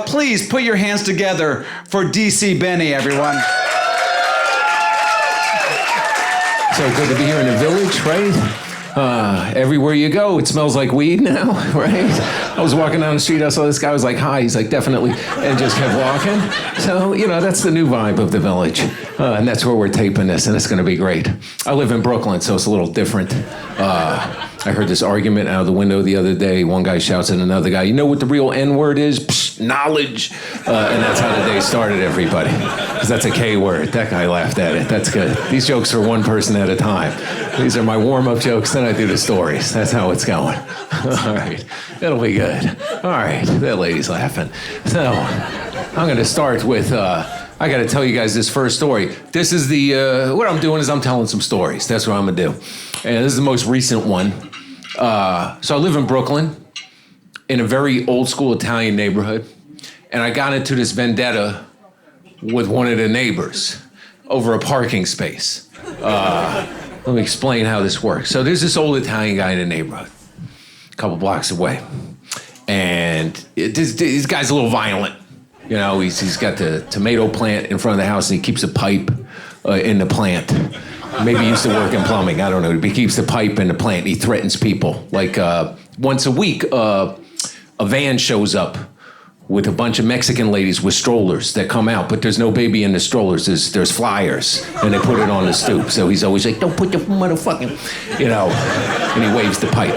Please put your hands together for DC Benny, everyone. So good to be here in the village, right? Everywhere you go, it smells like weed now, right? I was walking down the street, I saw this guy, was like, hi, he's like, definitely, and just kept walking. So, that's the new vibe of the village. And that's where we're taping this, and it's gonna be great. I live in Brooklyn, so it's a little different. I heard this argument out of the window the other day. One guy shouts at another guy, you know what the real N-word is? Psh, knowledge. And that's how the day started, everybody. Because that's a K word. That guy laughed at it. That's good. These jokes are one person at a time. These are my warm-up jokes, then I do the stories. That's how it's going. All right, it'll be good. All right, that lady's laughing. So, I'm gonna start with, I gotta tell you guys this first story. This is what I'm doing is I'm telling some stories. That's what I'm gonna do. And this is the most recent one. So I live in Brooklyn, in a very old school Italian neighborhood. And I got into this vendetta with one of the neighbors over a parking space. Let me explain how this works. So there's this old Italian guy in the neighborhood, a couple blocks away. And this guy's a little violent. He's got the tomato plant in front of the house and he keeps a pipe in the plant. Maybe he used to work in plumbing, I don't know. But he keeps the pipe in the plant. He threatens people. Like once a week, a van shows up with a bunch of Mexican ladies with strollers that come out, but there's no baby in the strollers. There's flyers, and they put it on the stoop. So he's always like, don't put the motherfucking, and he waves the pipe.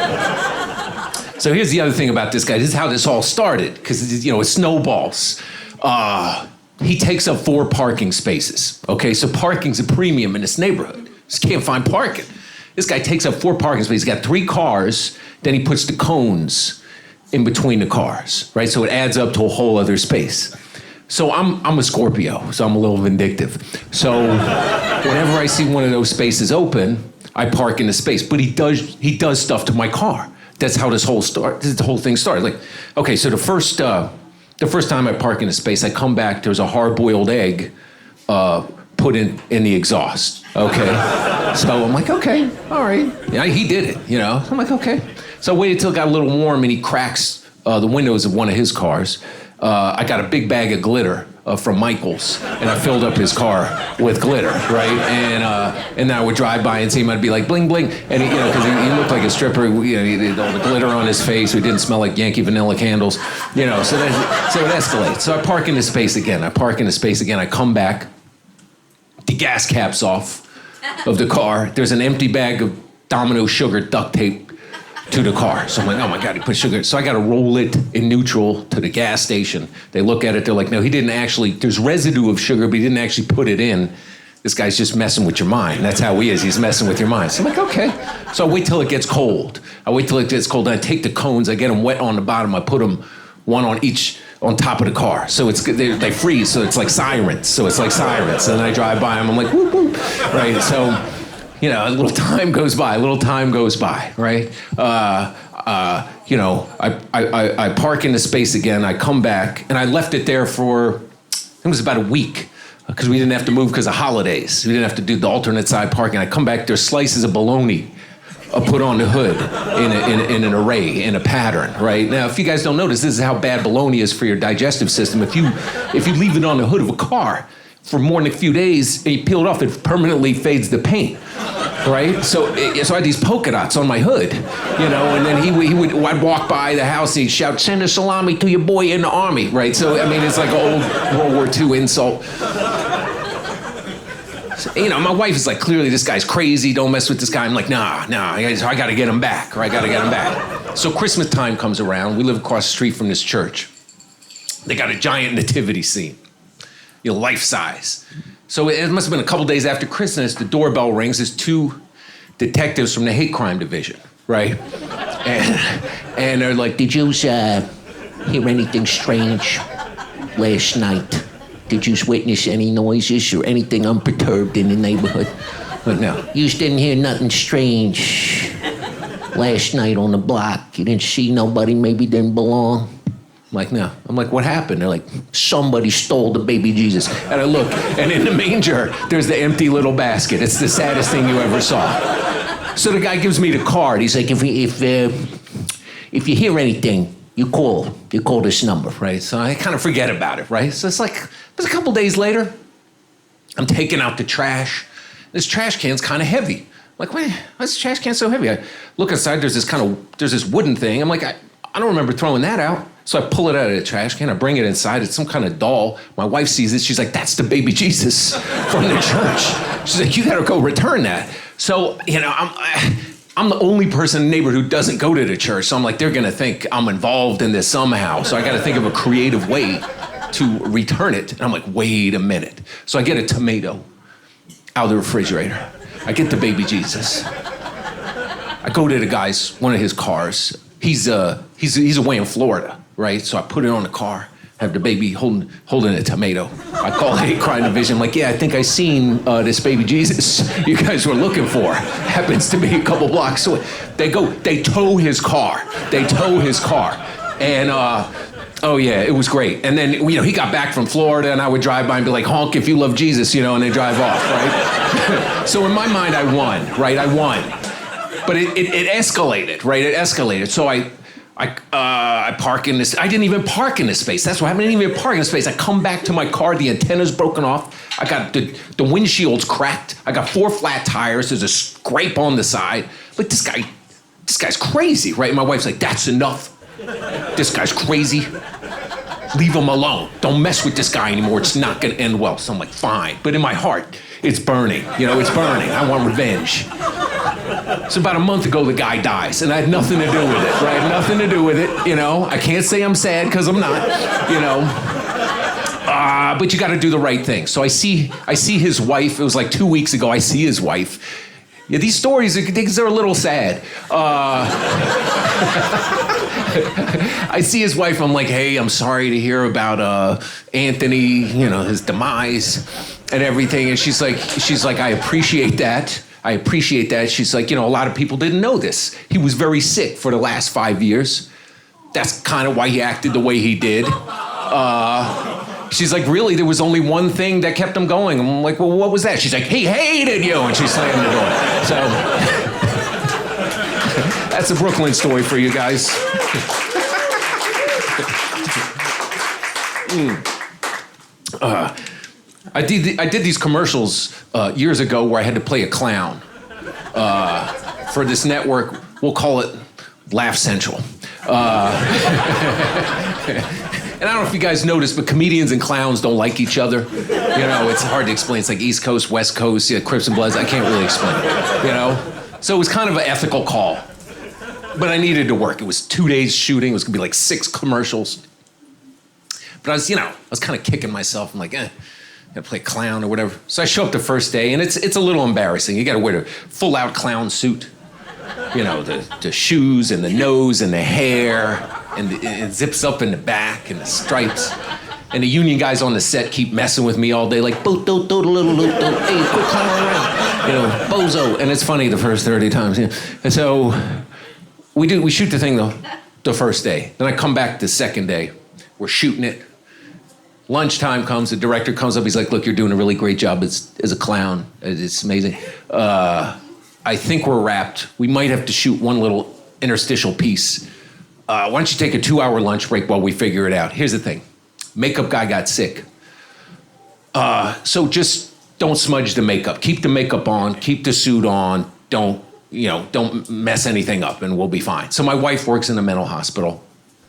So here's the other thing about this guy. This is how this all started, because, it snowballs. He takes up 4 parking spaces, okay? So parking's a premium in this neighborhood. Just can't find parking. This guy takes up 4 parking spaces. He's got 3 cars, then he puts the cones in between the cars, right? So it adds up to a whole other space. So I'm a Scorpio, so I'm a little vindictive. So whenever I see one of those spaces open, I park in the space. But he does stuff to my car. That's how the whole thing started. Like, okay, so the first time I park in a space, I come back, there's a hard-boiled egg put in the exhaust, okay? So I'm like, okay, all right. Yeah, he did it, I'm like, okay. So I waited till it got a little warm and he cracks the windows of one of his cars. I got a big bag of glitter from Michael's, and I filled up his car with glitter, right? And then I would drive by and see him, I'd be like, bling, bling. And because he looked like a stripper, he had all the glitter on his face, he didn't smell like Yankee Vanilla candles, so it escalates. So I park in the space again, I come back, the gas cap's off of the car, there's an empty bag of Domino sugar duct tape to the car. So I'm like, oh my God, he put sugar. So I got to roll it in neutral to the gas station. They look at it, they're like, no, he didn't actually, there's residue of sugar, but he didn't actually put it in. This guy's just messing with your mind. That's how he is, he's messing with your mind. So I'm like, okay. So I wait till it gets cold. And I take the cones, I get them wet on the bottom, I put them one on top of the car. So they freeze, so it's like sirens. And then I drive by them, I'm like, whoop, whoop, right? So, a little time goes by, right? I park in the space again, I come back, and I left it there for, it was about a week, because we didn't have to move because of holidays. We didn't have to do the alternate side parking. I come back, there's slices of bologna put on the hood in an array, in a pattern, right? Now, if you guys don't notice, this is how bad bologna is for your digestive system. If you leave it on the hood of a car for more than a few days and you peel it off, it permanently fades the paint, right? So I had these polka dots on my hood, and then I'd walk by the house and he'd shout, send a salami to your boy in the army, right? So, it's like an old World War II insult. So, my wife is like, clearly this guy's crazy, don't mess with this guy. I'm like, nah, I gotta get him back, So Christmas time comes around, we live across the street from this church. They got a giant nativity scene, life size. So it must have been a couple days after Christmas, the doorbell rings, there's 2 detectives from the hate crime division, right? And they're like, did you hear anything strange last night? Did you witness any noises or anything unperturbed in the neighborhood? But no, you didn't hear nothing strange last night on the block. You didn't see nobody maybe didn't belong. I'm like, no. I'm like, what happened? They're like, somebody stole the baby Jesus. And I look, and in the manger, there's the empty little basket. It's the saddest thing you ever saw. So the guy gives me the card. He's like, if you hear anything, you call this number, right? So I kind of forget about it, right? So it's a couple days later, I'm taking out the trash. This trash can's kind of heavy. I'm like, wait, why's the trash can so heavy? I look inside, there's this wooden thing. I'm like, I don't remember throwing that out. So I pull it out of the trash can, I bring it inside, it's some kind of doll. My wife sees it, she's like, that's the baby Jesus from the church. She's like, you gotta go return that. So, I'm the only person in the neighborhood who doesn't go to the church. So I'm like, they're gonna think I'm involved in this somehow. So I gotta think of a creative way to return it. And I'm like, wait a minute. So I get a tomato out of the refrigerator. I get the baby Jesus. I go to the guy's, one of his cars. He's away in Florida, right? So I put it on the car, have the baby holding a tomato. I call Hate Crime Division, like, yeah, I think I seen this baby Jesus you guys were looking for. Happens to be a couple blocks away. They tow his car. And oh yeah, it was great. And then, he got back from Florida and I would drive by and be like, honk if you love Jesus, and they drive off, right? So in my mind, I won, right? I won. But it escalated, right? It escalated. So I park in this. I didn't even park in this space. That's what happened. I didn't even park in this space. I come back to my car. The antenna's broken off. I got the windshield's cracked. I got 4 flat tires. There's a scrape on the side. Like, this guy's crazy, right? My wife's like, that's enough. This guy's crazy. Leave him alone. Don't mess with this guy anymore. It's not going to end well. So I'm like, fine. But in my heart, it's burning. It's burning. I want revenge. So about a month ago, the guy dies, and I had nothing to do with it, right? Nothing to do with it, I can't say I'm sad, because I'm not, but you got to do the right thing. So I see his wife. It was like 2 weeks ago. I see his wife. Yeah, these stories, they're a little sad. I see his wife. I'm like, hey, I'm sorry to hear about Anthony, his demise and everything. And she's like, I appreciate that. She's like, a lot of people didn't know this. He was very sick for the last 5 years. That's kind of why he acted the way he did. She's like, really? There was only one thing that kept him going. I'm like, well, what was that? She's like, he hated you. And she slammed the door. So that's a Brooklyn story for you guys. I did these commercials years ago where I had to play a clown for this network. We'll call it Laugh Central. And I don't know if you guys noticed, but comedians and clowns don't like each other. It's hard to explain. It's like East Coast, West Coast, Crips and Bloods. I can't really explain it, So it was kind of an ethical call. But I needed to work. It was 2 days shooting. It was going to be like 6 commercials. But I was kind of kicking myself. I'm like, gotta play clown or whatever. So I show up the first day, and it's a little embarrassing. You got to wear a full-out clown suit. The shoes and the nose and the hair, and it zips up in the back and the stripes. And the union guys on the set keep messing with me all day, like, hey, quit clowning around, bozo. And it's funny the first 30 times. And so we shoot the thing the first day. Then I come back the second day. We're shooting it. Lunchtime comes, the director comes up, he's like, look, you're doing a really great job as a clown. It's amazing. I think we're wrapped. We might have to shoot one little interstitial piece. Why don't you take a 2-hour lunch break while we figure it out? Here's the thing. Makeup guy got sick. So just don't smudge the makeup. Keep the makeup on, keep the suit on. Don't mess anything up and we'll be fine. So my wife works in a mental hospital.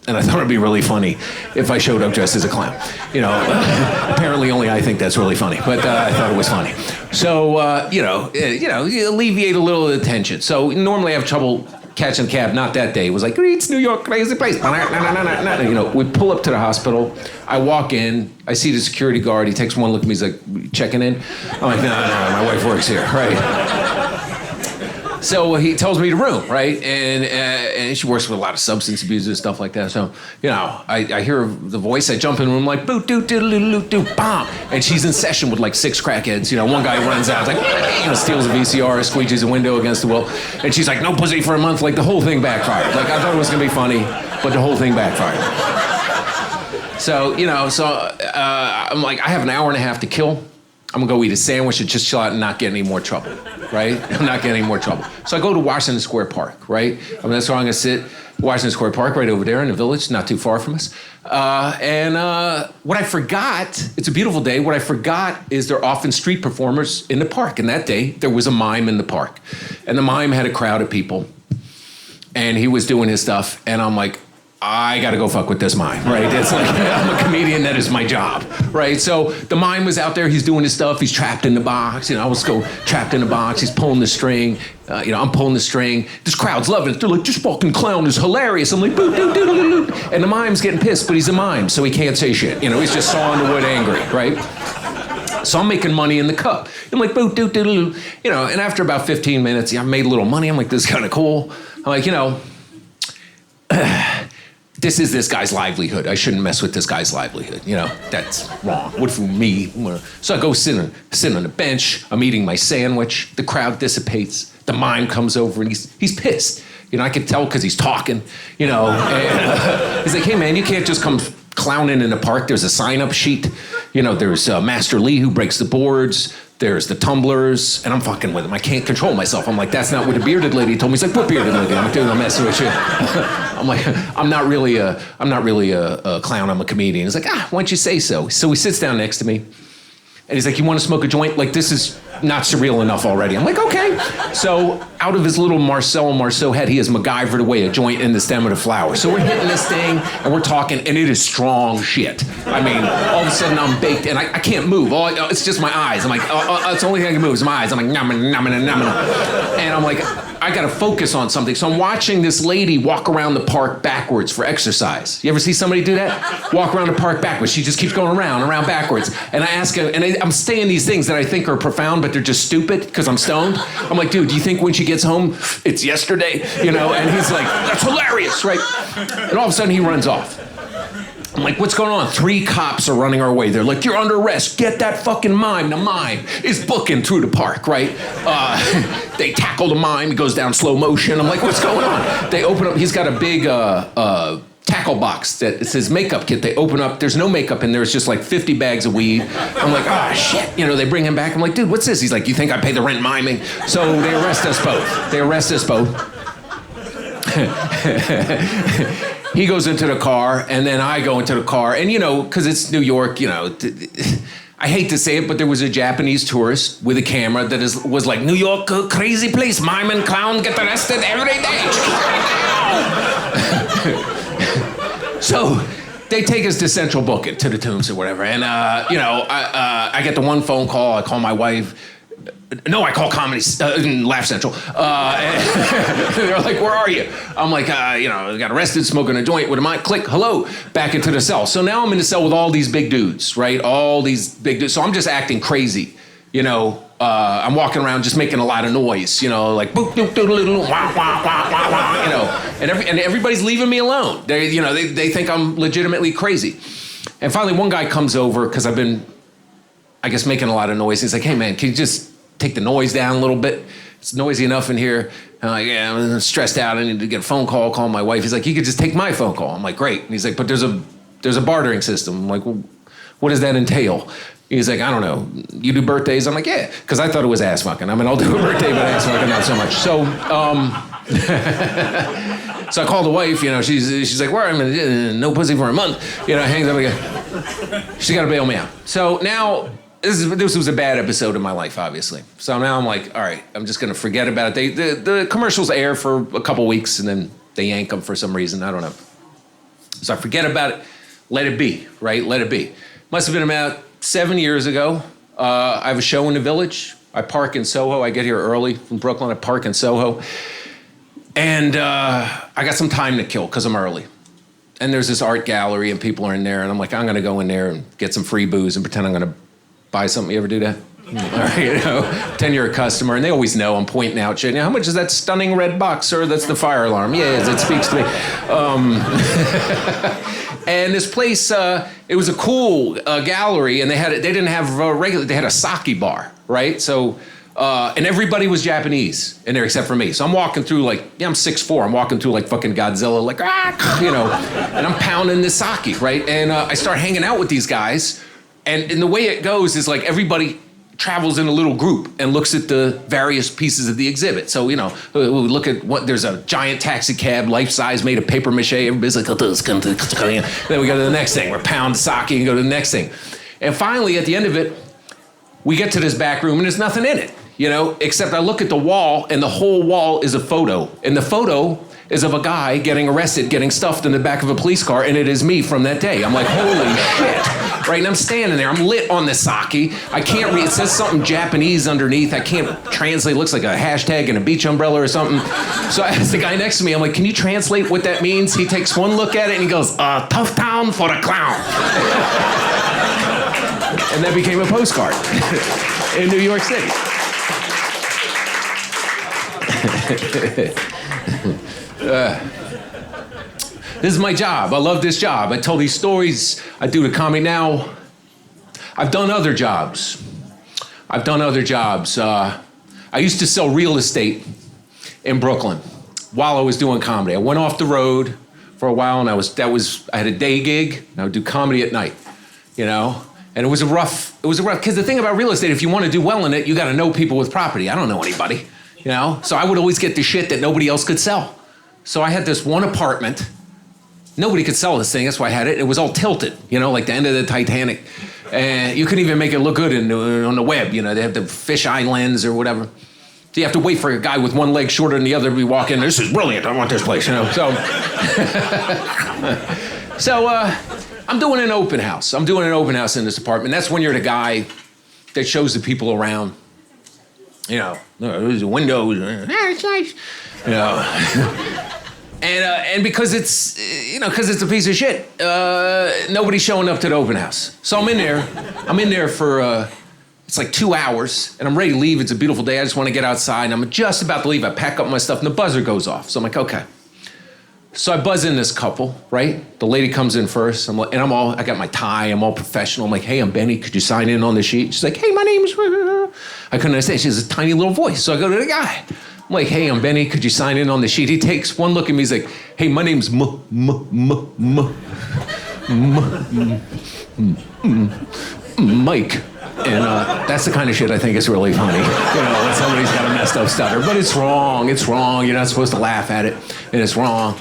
And I thought it'd be really funny if I showed up dressed as a clown. Apparently only I think that's really funny, but I thought it was funny. So, you alleviate a little of the tension. So normally I have trouble catching a cab, not that day. It was like, it's New York, crazy place. We pull up to the hospital. I walk in, I see the security guard. He takes one look at me, he's like, checking in? I'm like, no, my wife works here, right? So he tells me the room, right? And she works with a lot of substance abusers and stuff like that. So, I hear the voice. I jump in the room like, boot, doot, doodle, doodle, doot, bomb. And she's in session with like 6 crackheads. One guy runs out, like, steals a VCR, squeeges a window against the wall. And she's like, no pussy for a month. Like, the whole thing backfired. Like, I thought it was going to be funny, but the whole thing backfired. So, I'm like, I have an hour and a half to kill. I'm gonna go eat a sandwich and just chill out and not get any more trouble, right? I'm not getting any more trouble. So I go to Washington Square Park, right? I mean, that's where I'm gonna sit. Washington Square Park, right over there in the village, not too far from us. What I forgot, it's a beautiful day, what I forgot is there are often street performers in the park. And that day, there was a mime in the park. And the mime had a crowd of people. And he was doing his stuff. And I'm like, I gotta go fuck with this mime, right? It's like, I'm a comedian, that is my job, right? So the mime was out there, he's doing his stuff, he's trapped in the box, I was trapped in the box, he's pulling the string, I'm pulling the string. This crowd's loving it, they're like, this fucking clown is hilarious. I'm like, boo, doo, doo, doo, doo. And the mime's getting pissed, but he's a mime, so he can't say shit. He's just sawing the wood angry, right? So I'm making money in the cup. I'm like, boo, doo, doo, doo, and after about 15 minutes, I made a little money. I'm like, this is kind of cool. I'm like, this is this guy's livelihood. I shouldn't mess with this guy's livelihood. That's wrong. What for me? So I go sit on a bench. I'm eating my sandwich. The crowd dissipates. The mime comes over and he's pissed. I can tell because he's talking, and he's like, hey man, you can't just come clowning in the park. There's a sign-up sheet. There's Master Lee who breaks the boards. There's the tumblers, and I'm fucking with him. I can't control myself. I'm like, that's not what the bearded lady told me. He's like, what bearded lady? I'm like, dude, I'm messing with you. I'm like, I'm not really a clown. I'm a comedian. He's like, why don't you say so? So he sits down next to me, and he's like, you want to smoke a joint? Like, this is not surreal enough already. I'm like, okay. So out of his little Marceau head, he has MacGyvered away a joint in the stem of the flower. So we're hitting this thing, and we're talking, and it is strong shit. I mean, all of a sudden I'm baked, and I can't move. It's just my eyes. I'm like, it's the only thing I can move is my eyes. I'm like, and I'm like, I gotta focus on something. So I'm watching this lady walk around the park backwards for exercise. You ever see somebody do that? Walk around the park backwards. She just keeps going around backwards. And I ask her, and I'm saying these things that I think are profound, but they're just stupid because I'm stoned. I'm like, dude, do you think when she gets home, it's yesterday? And he's like, that's hilarious, right? And all of a sudden he runs off. I'm like, what's going on? 3 cops are running our way. They're like, you're under arrest. Get that fucking mime. The mime is booking through the park, right? They tackle the mime. He goes down slow motion. I'm like, what's going on? They open up. He's got a big tackle box that it says makeup kit. They open up. There's no makeup in there. It's just like 50 bags of weed. I'm like, shit. They bring him back. I'm like, dude, what's this? He's like, you think I pay the rent miming? So they arrest us both. He goes into the car, and then I go into the car. And, because it's New York, I hate to say it, but there was a Japanese tourist with a camera that was like, New York, crazy place. Mime and clown get arrested every day. So they take us to Central Booking, to the Tombs or whatever. And, I get the one phone call. I call my wife. No, I call Comedy Laugh Central. And they're like, where are you? I'm like, I got arrested smoking a joint with a mic. Click, hello, back into the cell. So now I'm in the cell with all these big dudes, right? All these big dudes. So I'm just acting crazy, I'm walking around just making a lot of noise, like boop, doop, doodle, doodle, wah, wah, wah, wah, wah, and everybody's leaving me alone. They think I'm legitimately crazy. And finally, one guy comes over because I've been, I guess, making a lot of noise. He's like, hey man, can you just take the noise down a little bit? It's noisy enough in here. I'm like, yeah, I'm stressed out. I need to get a phone call, call my wife. He's like, you could just take my phone call. I'm like, great. And he's like, but there's a bartering system. I'm like, well, what does that entail? He's like, I don't know. You do birthdays? I'm like, yeah, because I thought it was ass fucking. I mean, I'll do a birthday, but ass fucking not so much. So, so I called the wife. She's like, where? I mean, no pussy for a month. Hangs up again. She got to bail me out. So now. This was a bad episode of my life, obviously. So now I'm like, all right, I'm just going to forget about it. The commercials air for a couple weeks, and then they yank them for some reason. I don't know. So I forget about it. Let it be, right? Let it be. Must have been about 7 years ago. I have a show in the Village. I park in Soho. I get here early from Brooklyn. I park in Soho. And I got some time to kill because I'm early. And there's this art gallery, and people are in there. And I'm like, I'm going to go in there and get some free booze and pretend I'm going to buy something. You ever do that? All right, pretend you're a customer, and they always know I'm pointing out shit. How much is that stunning red box, sir? That's the fire alarm. Yes, it speaks to me. And this place, it was a cool gallery, and they didn't have they had a sake bar, right? So, and everybody was Japanese in there except for me. So I'm walking through I'm 6'4". I'm walking through like fucking Godzilla, and I'm pounding this sake, right? And I start hanging out with these guys. And the way it goes is like everybody travels in a little group and looks at the various pieces of the exhibit. So, we look at there's a giant taxi cab, life-size, made of paper mache. Everybody's like, then we go to the next thing. We're pound sake and go to the next thing. And finally, at the end of it, we get to this back room and there's nothing in it, except I look at the wall and the whole wall is a photo. And the photo is of a guy getting arrested, getting stuffed in the back of a police car, and it is me from that day. I'm like, holy shit, right? And I'm standing there, I'm lit on the sake. I can't read, it says something Japanese underneath. I can't translate, it looks like a hashtag in a beach umbrella or something. So I asked the guy next to me, I'm like, can you translate what that means? He takes one look at it and he goes, tough town for a clown. And that became a postcard in New York City. This is my job. I love this job. I tell these stories. I do the comedy now. I've done other jobs. I used to sell real estate in Brooklyn while I was doing comedy. I went off the road for a while, and I had a day gig, and I would do comedy at night, And it was rough, because the thing about real estate, if you want to do well in it, you got to know people with property. I don't know anybody, So I would always get the shit that nobody else could sell. So I had this one apartment. Nobody could sell this thing, that's why I had it. It was all tilted, like the end of the Titanic. And you couldn't even make it look good on the web, They have the fisheye lens or whatever. So you have to wait for a guy with one leg shorter than the other to be walking. This is brilliant, I want this place, So, I'm doing an open house. I'm doing an open house in this apartment. That's when you're the guy that shows the people around. There's a window. It's nice. And because it's a piece of shit, nobody's showing up to the open house. So I'm in there for, it's like 2 hours, and I'm ready to leave. It's a beautiful day. I just want to get outside, and I'm just about to leave. I pack up my stuff, and the buzzer goes off. So I'm like, okay. So I buzz in this couple, right? The lady comes in first, I got my tie, I'm all professional. I'm like, hey, I'm Benny, could you sign in on the sheet? She's like, hey, my name's... I couldn't understand, she has a tiny little voice. So I go to the guy. I'm like, hey, I'm Benny, could you sign in on the sheet? He takes one look at me, he's like, hey, my name's Mike. And that's the kind of shit I think is really funny. When somebody's got a messed up stutter. But it's wrong. You're not supposed to laugh at it, and it's wrong.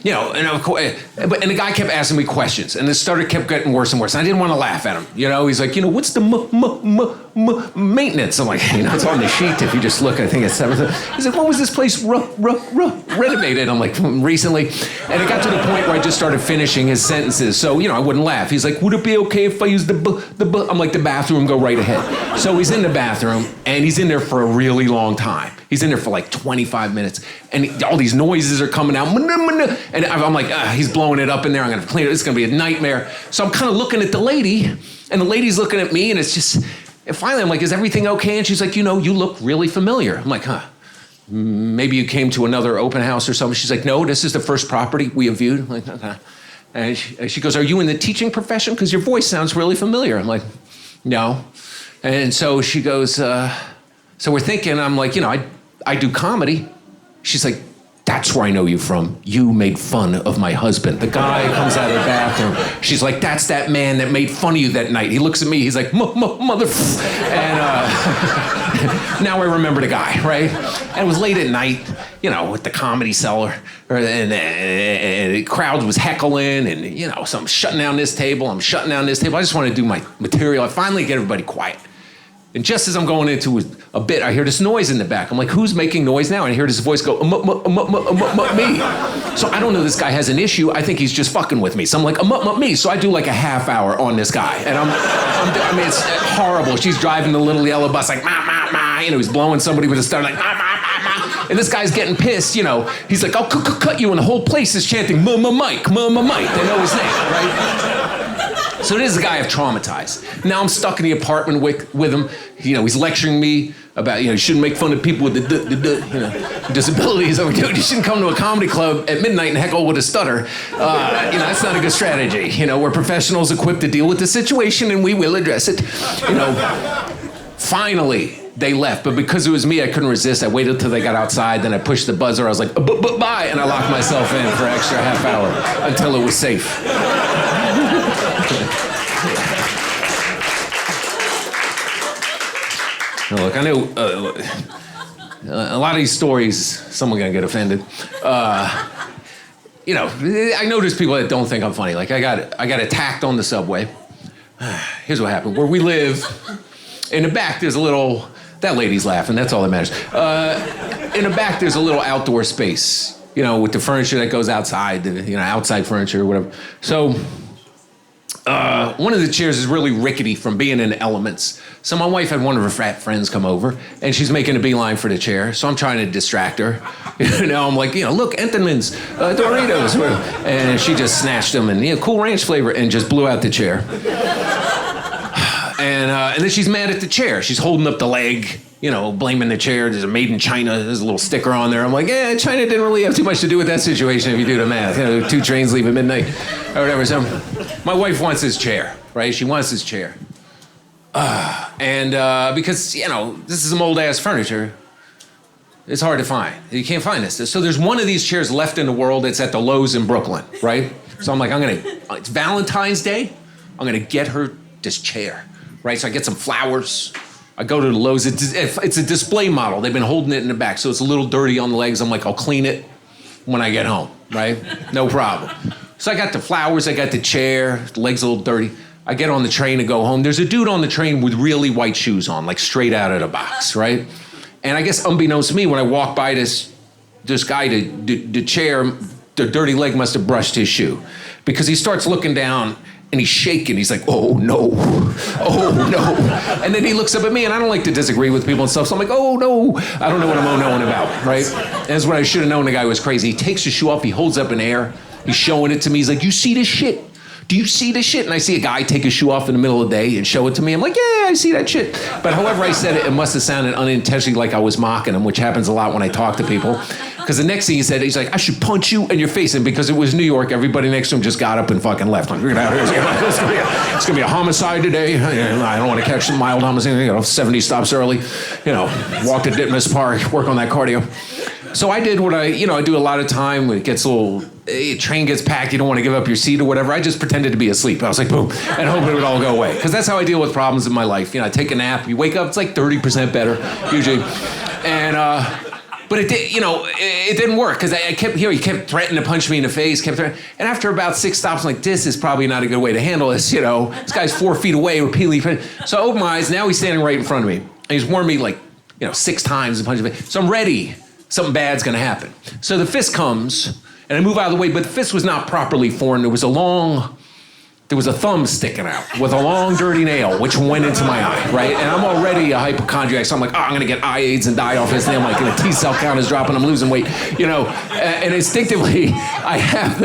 And of course, and the guy kept asking me questions, and the stutter kept getting worse and worse. And I didn't want to laugh at him. He's like, what's the maintenance? I'm like, it's on the sheet. If you just look, I think it's 7. He's like, when was this place renovated? I'm like, recently. And it got to the point where I just started finishing his sentences. So, I wouldn't laugh. He's like, would it be okay if I use the I'm like, the bathroom, go right ahead. So he's in the bathroom, and he's in there for a really long time. He's in there for like 25 minutes, and all these noises are coming out. And I'm like, he's blowing it up in there. I'm going to clean it. It's going to be a nightmare. So I'm kind of looking at the lady, and the lady's looking at me, and it's just... And finally, I'm like, is everything okay? And she's like, you look really familiar. I'm like, maybe you came to another open house or something. She's like, no, this is the first property we have viewed. I'm like, okay. And she goes, are you in the teaching profession? Because your voice sounds really familiar. I'm like, no. And so she goes, so we're thinking, I'm like, I do comedy. She's like, that's where I know you from. You made fun of my husband. The guy comes out of the bathroom. She's like, that's that man that made fun of you that night. He looks at me. He's like, mother. And now I remember the guy, right? And it was late at night, with the Comedy Cellar. And the crowd was heckling. And, so I'm shutting down this table. I just want to do my material. I finally get everybody quiet. And just as I'm going into a bit, I hear this noise in the back. I'm like, who's making noise now? And I hear this voice go, me. So I don't know this guy has an issue. I think he's just fucking with me. So I'm like, me. So I do like a half hour on this guy. And it's horrible. She's driving the little yellow bus like, ma. He's blowing somebody with a stutter like, ma. And this guy's getting pissed, He's like, I'll cut you. And the whole place is chanting, Mike. They know his name, right? So this is a guy I've traumatized. Now I'm stuck in the apartment with him. He's lecturing me about, you shouldn't make fun of people with disabilities. I'm like, dude, you shouldn't come to a comedy club at midnight and heckle with a stutter. That's not a good strategy. We're professionals equipped to deal with the situation, and we will address it. Finally, they left, but because it was me, I couldn't resist. I waited till they got outside, then I pushed the buzzer. I was like, bye, and I locked myself in for an extra half hour until it was safe. Look, I know a lot of these stories, someone's gonna get offended. I notice people that don't think I'm funny. Like I got attacked on the subway. Here's what happened. Where we live, in the back there's a little, that lady's laughing, that's all that matters. In the back there's a little outdoor space, with the furniture that goes outside, outside furniture or whatever. So one of the chairs is really rickety from being in the elements. So my wife had one of her frat friends come over, and she's making a beeline for the chair. So I'm trying to distract her. I'm like, look, Entenmann's, Doritos. And she just snatched them and, Cool Ranch flavor, and just blew out the chair. And then she's mad at the chair. She's holding up the leg, blaming the chair. There's a made in China. There's a little sticker on there. I'm like, China didn't really have too much to do with that situation if you do the math. 2 trains leave at midnight or whatever. So my wife wants this chair, right? She wants this chair. Because, this is some old ass furniture, it's hard to find. You can't find this. So there's one of these chairs left in the world. It's at the Lowe's in Brooklyn, right? So I'm like, it's Valentine's Day. I'm going to get her this chair, right? So I get some flowers. I go to the Lowe's. It's a display model. They've been holding it in the back, so it's a little dirty on the legs. I'm like, I'll clean it when I get home, right? No problem. So I got the flowers. I got the chair. The leg's a little dirty. I get on the train to go home. There's a dude on the train with really white shoes on, like straight out of the box, right? And I guess unbeknownst to me, when I walk by this guy, the chair, the dirty leg must have brushed his shoe, because he starts looking down and he's shaking. He's like, oh no. And then he looks up at me, and I don't like to disagree with people and stuff. So I'm like, oh no. I don't know what I'm oh-noing about, right? And that's what I should have known. The guy was crazy. He takes his shoe off. He holds up in air. He's showing it to me. He's like, you see this shit? Do you see this shit? And I see a guy take his shoe off in the middle of the day and show it to me. I'm like, yeah, I see that shit. But however I said it, it must have sounded unintentionally like I was mocking him, which happens a lot when I talk to people. Because the next thing he said, he's like, I should punch you in your face. And because it was New York, everybody next to him just got up and fucking left. Like, get out of here. It's going to be a homicide today. I don't want to catch some mild homicide. 70 stops early. Walk to Ditmas Park, work on that cardio. So I did what I do a lot of time when it gets a little, train gets packed, you don't want to give up your seat or whatever. I just pretended to be asleep. I was like, boom, and hope it would all go away. Because that's how I deal with problems in my life. I take a nap, you wake up, it's like 30% better, usually. And, but it did, it didn't work, because I kept hearing, he kept threatening to punch me in the face, and after about 6 stops, I'm like, this is probably not a good way to handle this, This guy's 4 feet away, repeatedly. So I open my eyes, now he's standing right in front of me. And he's warned me 6 times and punched me. So I'm ready. Something bad's gonna happen. So the fist comes, and I move out of the way, but the fist was not properly formed. There was a thumb sticking out with a long, dirty nail, which went into my eye, right? And I'm already a hypochondriac, so I'm like, I'm gonna get eye AIDS and die off this thing. I'm like, the T-cell count is dropping, I'm losing weight, And instinctively, I have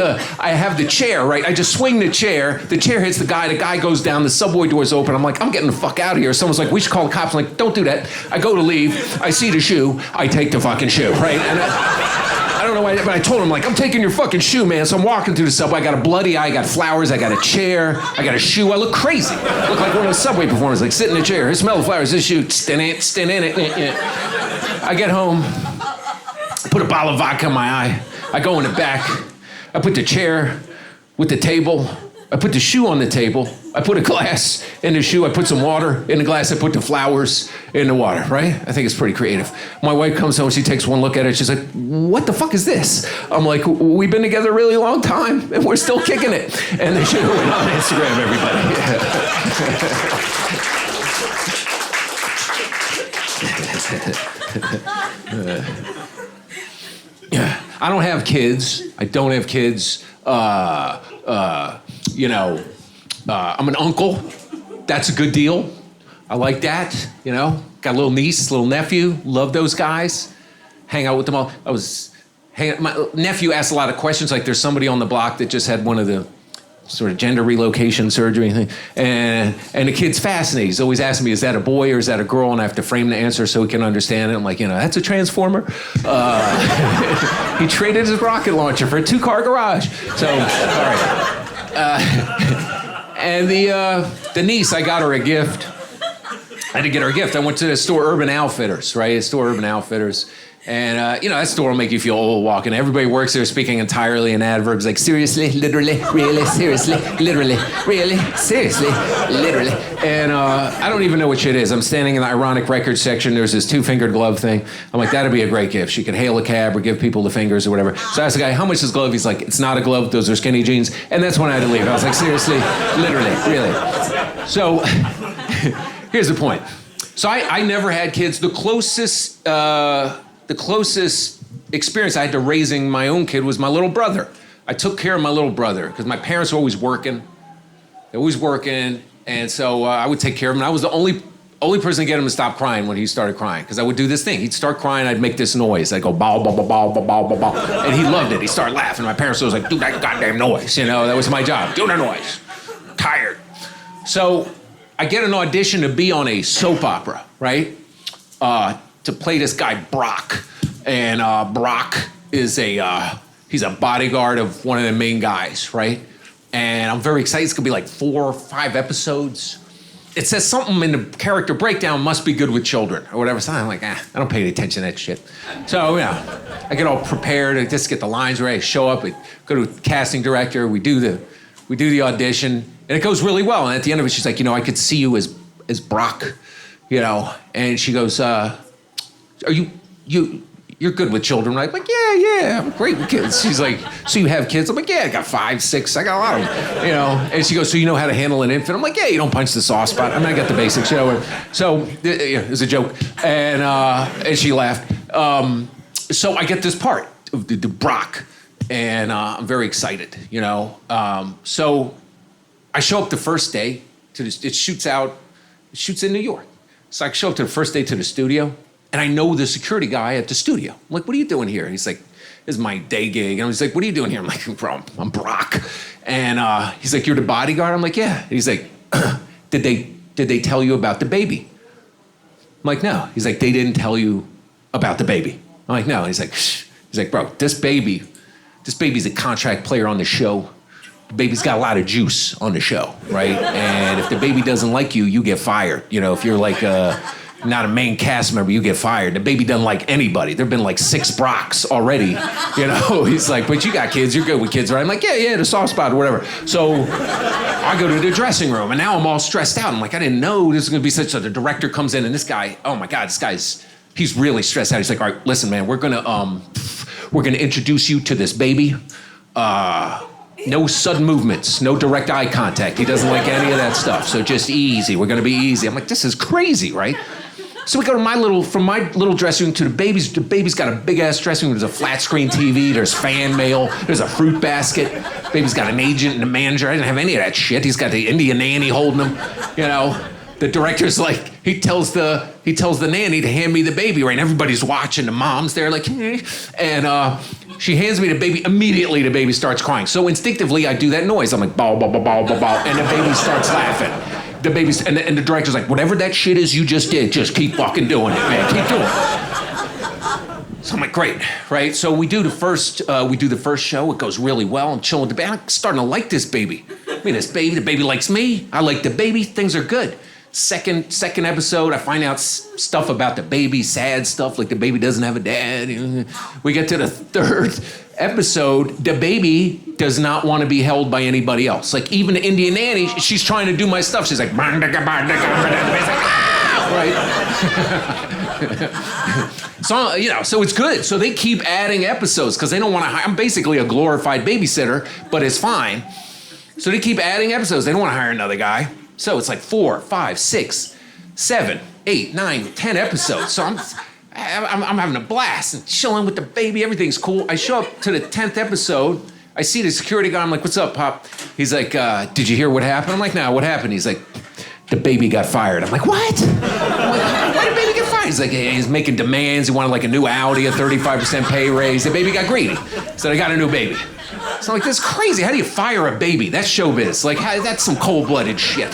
the chair, right? I just swing the chair hits the guy goes down, the subway door's open. I'm like, I'm getting the fuck out of here. Someone's like, we should call the cops. I'm like, don't do that. I go to leave, I see the shoe, I take the fucking shoe, right? And I don't know why, but I told him, I'm taking your fucking shoe, man. So I'm walking through the subway. I got a bloody eye, I got flowers, I got a chair, I got a shoe. I look crazy. I look like one of those subway performers, sit in a chair. I smell the flowers, this shoe, stint in it. I get home, put a bottle of vodka in my eye. I go in the back. I put the chair with the table. I put the shoe on the table. I put a glass in the shoe. I put some water in the glass. I put the flowers in the water, right? I think it's pretty creative. My wife comes home. She takes one look at it. She's like, what the fuck is this? I'm like, we've been together a really long time, and we're still kicking it. And they should have went on Instagram, everybody. I don't have kids. I'm an uncle. That's a good deal. I like that, Got a little niece, little nephew. Love those guys. Hang out with them all. My nephew asked a lot of questions. Like, there's somebody on the block that just had one of the sort of gender relocation surgery thing. And the kid's fascinated. He's always asking me, is that a boy or is that a girl? And I have to frame the answer so he can understand it. I'm like, that's a transformer. He traded his rocket launcher for a 2-car garage. So, all right. And the niece, I got her a gift. I had to get her a gift. I went to the store Urban Outfitters, right? And, that store will make you feel old walking. Everybody works there speaking entirely in adverbs, like, seriously, literally, really, seriously, literally, really, seriously, literally. And I don't even know what shit is. I'm standing in the ironic record section. There's this 2-fingered glove thing. I'm like, that'd be a great gift. She could hail a cab or give people the fingers or whatever. So I asked the guy, how much is glove? He's like, it's not a glove. Those are skinny jeans. And that's when I had to leave. I was like, seriously, literally, really. So here's the point. So I never had kids. The closest experience I had to raising my own kid was my little brother. I took care of my little brother because my parents were always working. And so I would take care of him. And I was the only person to get him to stop crying when he started crying, because I would do this thing. He'd start crying, I'd make this noise. I'd go, bow, bow, bow, bow, bow, bow, bow, bow. And he loved it. He started laughing. My parents was like, do that goddamn noise. That was my job. Do the noise. I'm tired. So I get an audition to be on a soap opera, right? To play this guy, Brock. And Brock is he's a bodyguard of one of the main guys, right? And I'm very excited. It's gonna be like 4 or 5 episodes. It says something in the character breakdown must be good with children or whatever. So I'm like, I don't pay any attention to that shit. So I get all prepared. I just get the lines ready. Show up. We go to the casting director. We do the audition, and it goes really well. And at the end of it, she's like, I could see you as Brock, And she goes, you're good with children, right? I'm like, yeah, I'm great with kids. She's like, so you have kids? I'm like, yeah, I got 5, 6, I got a lot of them, And she goes, so you know how to handle an infant? I'm like, yeah, you don't punch the soft spot. I got the basics, So it was a joke, and she laughed. So I get this part of the Brock, and I'm very excited, So I show up the first day it shoots in New York. So I show up to the first day to the studio. And I know the security guy at the studio. I'm like, what are you doing here? And he's like, this is my day gig. And he's like, what are you doing here? I'm like, I'm Brock. And he's like, you're the bodyguard? I'm like, yeah. And he's like, did they tell you about the baby? I'm like, no. He's like, they didn't tell you about the baby? I'm like, no. And he's like, shh. He's like, bro, this baby's a contract player on the show. The baby's got a lot of juice on the show, right? And if the baby doesn't like you, you get fired. If you're like not a main cast member, you get fired. The baby doesn't like anybody. There've been like 6 Brocks already, He's like, but you got kids, you're good with kids, right? I'm like, yeah, the soft spot or whatever. So I go to the dressing room, and now I'm all stressed out. I'm like, I didn't know this was gonna be such. So the director comes in, and this guy, oh my God, he's really stressed out. He's like, all right, listen, man, we're gonna introduce you to this baby. No sudden movements, no direct eye contact. He doesn't like any of that stuff. So just easy. We're gonna be easy. I'm like, this is crazy, right? So we go to from my little dressing room to the baby's. The baby's got a big ass dressing room. There's a flat screen TV. There's fan mail. There's a fruit basket. Baby's got an agent and a manager. I didn't have any of that shit. He's got the Indian nanny holding him. The director's like, he tells the nanny to hand me the baby, right? And everybody's watching. The mom's there, like, and she hands me the baby. Immediately, the baby starts crying. So instinctively, I do that noise. I'm like, bow, bow, bow, bow, bow, bow, and the baby starts laughing. The baby's and the director's like, whatever that shit is you just did, just keep fucking doing it, man. Keep doing it. So I'm like, great, right? So we do the first show. It goes really well. I'm chilling with the baby. I'm starting to like this baby. The baby likes me. I like the baby. Things are good. Second episode, I find out stuff about the baby, sad stuff, like the baby doesn't have a dad. We get to the 3rd episode, the baby does not want to be held by anybody else. Like even the Indian nanny, she's trying to do my stuff. She's like, right? So it's good. So they keep adding episodes because they don't want to. I'm basically a glorified babysitter, but it's fine. So they keep adding episodes. They don't want to hire another guy. So it's like 4, 5, 6, 7, 8, 9, 10 episodes. So I'm having a blast and chilling with the baby. Everything's cool. I show up to the 10th episode. I see the security guy. I'm like, what's up, Pop? He's like, did you hear what happened? I'm like, no, what happened? He's like, the baby got fired. I'm like, what? I'm like, why did the baby get fired? He's like, hey, he's making demands. He wanted like a new Audi, a 35% pay raise. The baby got greedy. So I got a new baby. So I'm like, this is crazy. How do you fire a baby? That's showbiz. Like, that's some cold-blooded shit.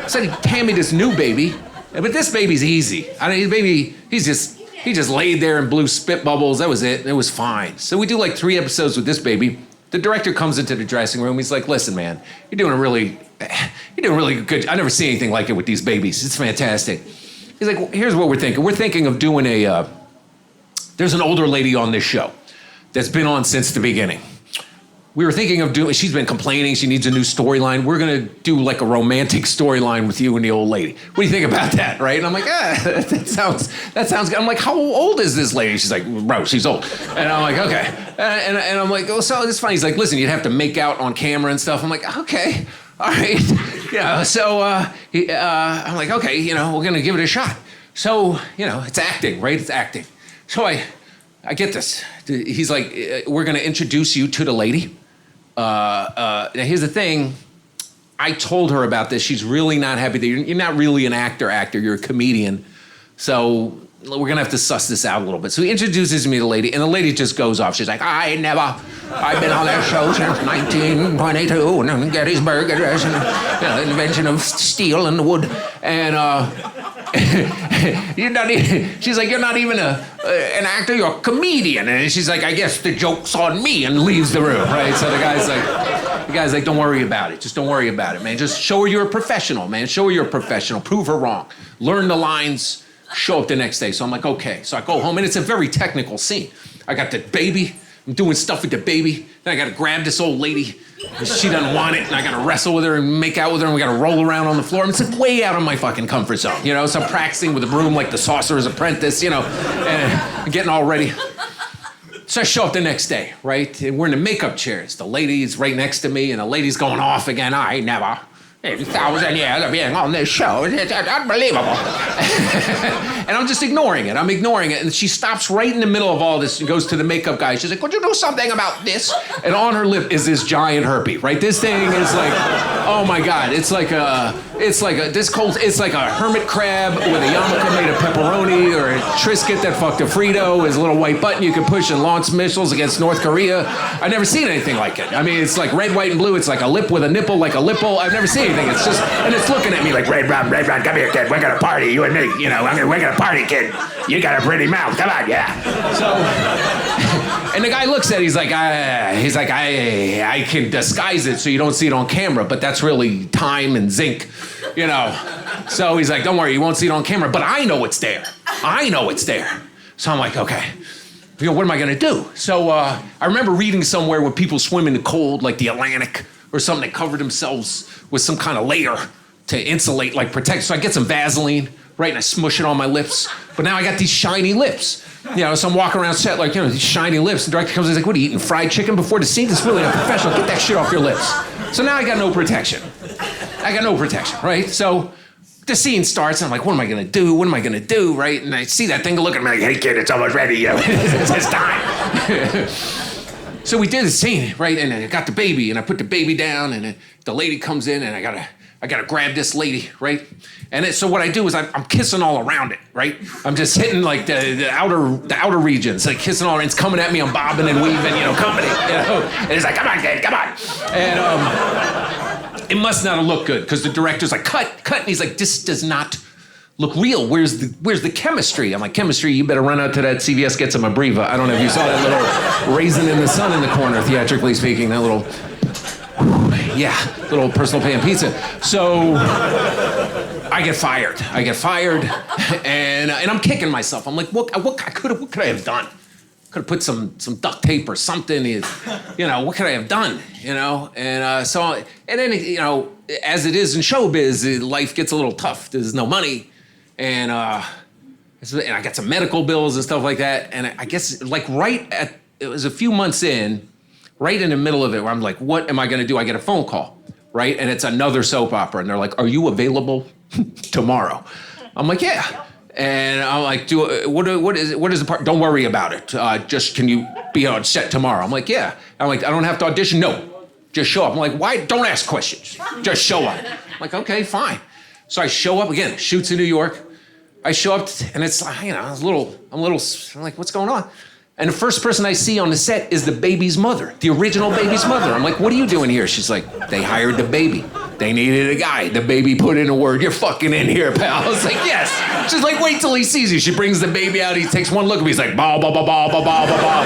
So he hand me this new baby, but this baby's easy. The baby, he just laid there and blew spit bubbles. That was it. It was fine. So we do like 3 episodes with this baby. The director comes into the dressing room. He's like, listen, man, you're doing really good. I never see anything like it with these babies. It's fantastic. He's like, well, here's what we're thinking. We're thinking of doing a there's an older lady on this show that's been on since the beginning. We were thinking of doing, she's been complaining, she needs a new storyline. We're gonna do like a romantic storyline with you and the old lady. What do you think about that, right? And I'm like, that sounds good. I'm like, how old is this lady? She's like, bro, she's old. And I'm like, okay. And I'm like, oh, so it's funny. He's like, listen, you'd have to make out on camera and stuff. I'm like, okay, all right. So I'm like, okay, we're gonna give it a shot. So, it's acting, right? It's acting. So I get this. He's like, we're gonna introduce you to the lady. Now here's the thing. I told her about this. She's really not happy that you're not really an actor. You're a comedian. So we're going to have to suss this out a little bit. So he introduces me to the lady, and the lady just goes off. She's like, I've been on that show since 1922, and Gettysburg Address, and the invention of steel and wood. And she's like, you're not even an actor, you're a comedian. And she's like, I guess the joke's on me, and leaves the room, right? So the guy's like, don't worry about it. Just don't worry about it, man. Just show her you're a professional, man. Show her you're a professional. Prove her wrong. Learn the lines. Show up the next day. So I'm like, okay. So I go home, and it's a very technical scene. I got the baby. I'm doing stuff with the baby. Then I got to grab this old lady. And she doesn't want it, and I got to wrestle with her and make out with her, and we got to roll around on the floor. And it's like way out of my fucking comfort zone, So I'm practicing with a broom like the Sorcerer's Apprentice, and I'm getting all ready. So I show up the next day, right? And we're in the makeup chairs. The lady's right next to me, and the lady's going off again. I never. 1,000 years of being on this show. It's unbelievable. And I'm just ignoring it. I'm ignoring it. And she stops right in the middle of all this and goes to the makeup guy. She's like, could you do something about this? And on her lip is this giant herpy, right? This thing is like, oh my God. It's like a hermit crab with a yarmulke made of pepperoni, or a Triscuit that fucked a Frito is a little white button you can push and launch missiles against North Korea. I've never seen anything like it. I mean, it's like red, white, and blue. It's like a lip with a nipple, like a lipple. I've never seen anything. It's just, and it's looking at me like, Red Rum, come here, kid. We're gonna party, you and me. We're gonna party, kid. You got a pretty mouth. Come on, yeah. So, and the guy looks at it. He's like, I can disguise it so you don't see it on camera, but that's really time and zinc, So he's like, don't worry, you won't see it on camera, but I know it's there. So I'm like, okay. What am I gonna do? So I remember reading somewhere where people swim in the cold, like the Atlantic or something, they cover themselves with some kind of layer to insulate, like protect. So I get some Vaseline, right, and I smush it on my lips. But now I got these shiny lips. So I'm walking around set like, these shiny lips. The director comes in and he's like, what are you eating, fried chicken before the scene? This is really unprofessional. Get that shit off your lips. So now I got no protection. Right? So the scene starts, and I'm like, what am I gonna do? Right? And I see that thing looking at me like, hey kid, it's almost ready, it's time. So we did the scene, right? And I got the baby, and I put the baby down, and the lady comes in, and I gotta grab this lady, right? And so what I do is I'm kissing all around it, right? I'm just hitting like the outer regions, like kissing all around. It's coming at me, I'm bobbing and weaving, company, And it's like, come on, kid, come on. And it must not have looked good, because the director's like, cut, and he's like, this does not look real. Where's the chemistry? I'm like, chemistry, you better run out to that CVS, get some Abreva. I don't know if you saw that little raisin in the sun in the corner, theatrically speaking, that little, little personal pan pizza. So I get fired, and I'm kicking myself. I'm like, what could I have done? Could have put some duct tape or something. What could I have done? And then as it is in showbiz, life gets a little tough. There's no money. And I got some medical bills and stuff like that. And I guess it was a few months in, right in the middle of it, where I'm like, what am I going to do? I get a phone call, right? And it's another soap opera. And they're like, are you available tomorrow? I'm like, yeah. And I'm like, what is the part? Don't worry about it. Just, can you be on set tomorrow? I'm like, yeah. I'm like, I don't have to audition? No. Just show up. I'm like, why? Don't ask questions. Just show up. I'm like, okay, fine. So I show up again, shoots in New York. I show up, and it's like, I'm like, what's going on? And the first person I see on the set is the baby's mother, the original baby's mother. I'm like, what are you doing here? She's like, they hired the baby. They needed a guy. The baby put in a word. You're fucking in here, pal. I was like, yes. She's like, wait till he sees you. She brings the baby out. He takes one look at me. He's like, ba ba ba ba ba ba ba ba.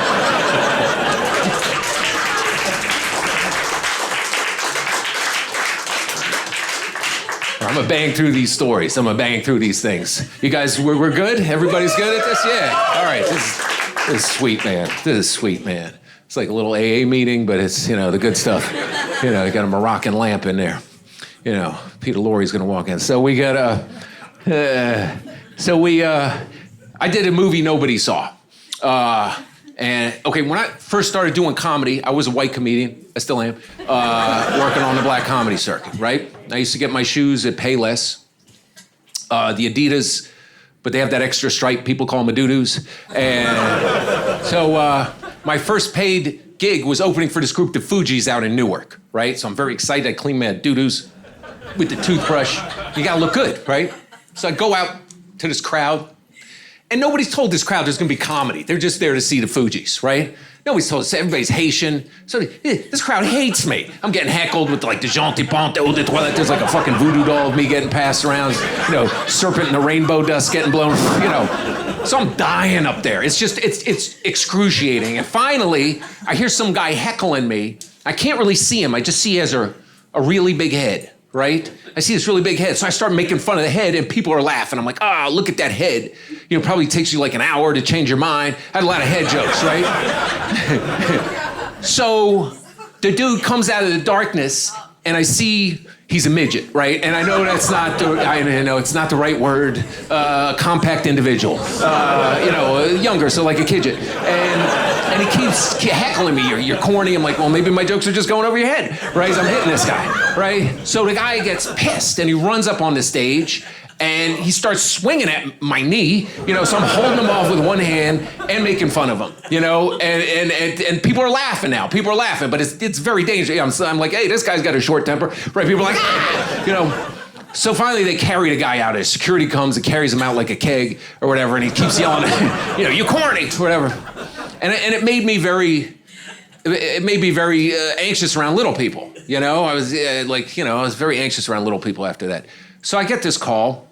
I'm gonna bang through these stories. I'm gonna bang through these things. You guys, we're good? Everybody's good at this? Yeah. All right. This is sweet, man. This is sweet, man. It's like a little AA meeting, but it's, the good stuff. You got a Moroccan lamp in there. Peter Lorre's gonna walk in. So we got I did a movie nobody saw. And okay, when I first started doing comedy, I was a white comedian. I still am. Working on the black comedy circuit, right? I used to get my shoes at Payless. The Adidas, but they have that extra stripe. People call them doo-doos. And so my first paid gig was opening for this group, the Fugees, out in Newark, right? So I'm very excited. I clean my doo-doos with the toothbrush. You gotta look good, right? So I go out to this crowd, and nobody's told this crowd there's gonna be comedy. They're just there to see the Fugees, right? Nobody's told us. Everybody's Haitian. So this crowd hates me. I'm getting heckled with like the gentil pente eau de toilette. There's like a fucking voodoo doll of me getting passed around. Serpent in the rainbow dust getting blown. So I'm dying up there. It's excruciating. And finally, I hear some guy heckling me. I can't really see him. I just see he has a really big head, right? I see this really big head. So I start making fun of the head, and people are laughing. I'm like, look at that head. It probably takes you like an hour to change your mind. I had a lot of head jokes, right? So the dude comes out of the darkness, and I see he's a midget, right? And I know it's not the right word. Compact individual, younger, so like a kidget. And he keeps heckling me. You're corny. I'm like, well, maybe my jokes are just going over your head, right? I'm hitting this guy, right? So the guy gets pissed, and he runs up on the stage, and he starts swinging at my knee, so I'm holding him off with one hand and making fun of him, and people are laughing now. People are laughing, but it's very dangerous. I'm like, hey, this guy's got a short temper, right? People are like, So finally they carry the guy out. His security comes and carries him out like a keg or whatever, and he keeps yelling, you corny, whatever. And it made me very anxious around little people, I was I was very anxious around little people after that. So I get this call,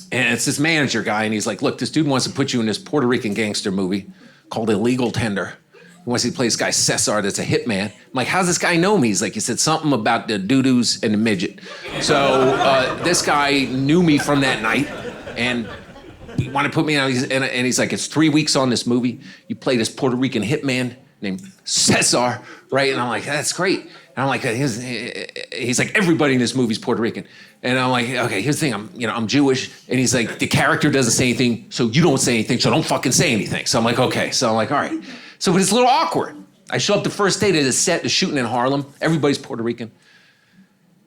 and it's this manager guy, and he's like, look, this dude wants to put you in this Puerto Rican gangster movie called Illegal Tender. He wants you to play this guy Cellar that's a hitman. I'm like, how's this guy know me? He's like, he said something about the doo-doos and the midget. So this guy knew me from that night, and he wanted to put me on, and he's like, it's 3 weeks on this movie. You play this Puerto Rican hitman named Cellar, right? And I'm like, that's great. And I'm like, he's like, everybody in this movie's Puerto Rican. And I'm like, okay, here's the thing, I'm Jewish. And he's like, the character doesn't say anything, so you don't say anything, so don't fucking say anything. So I'm like, okay. So I'm like, all right. So, but it's a little awkward. I show up the first day to the set, the shooting in Harlem. Everybody's Puerto Rican.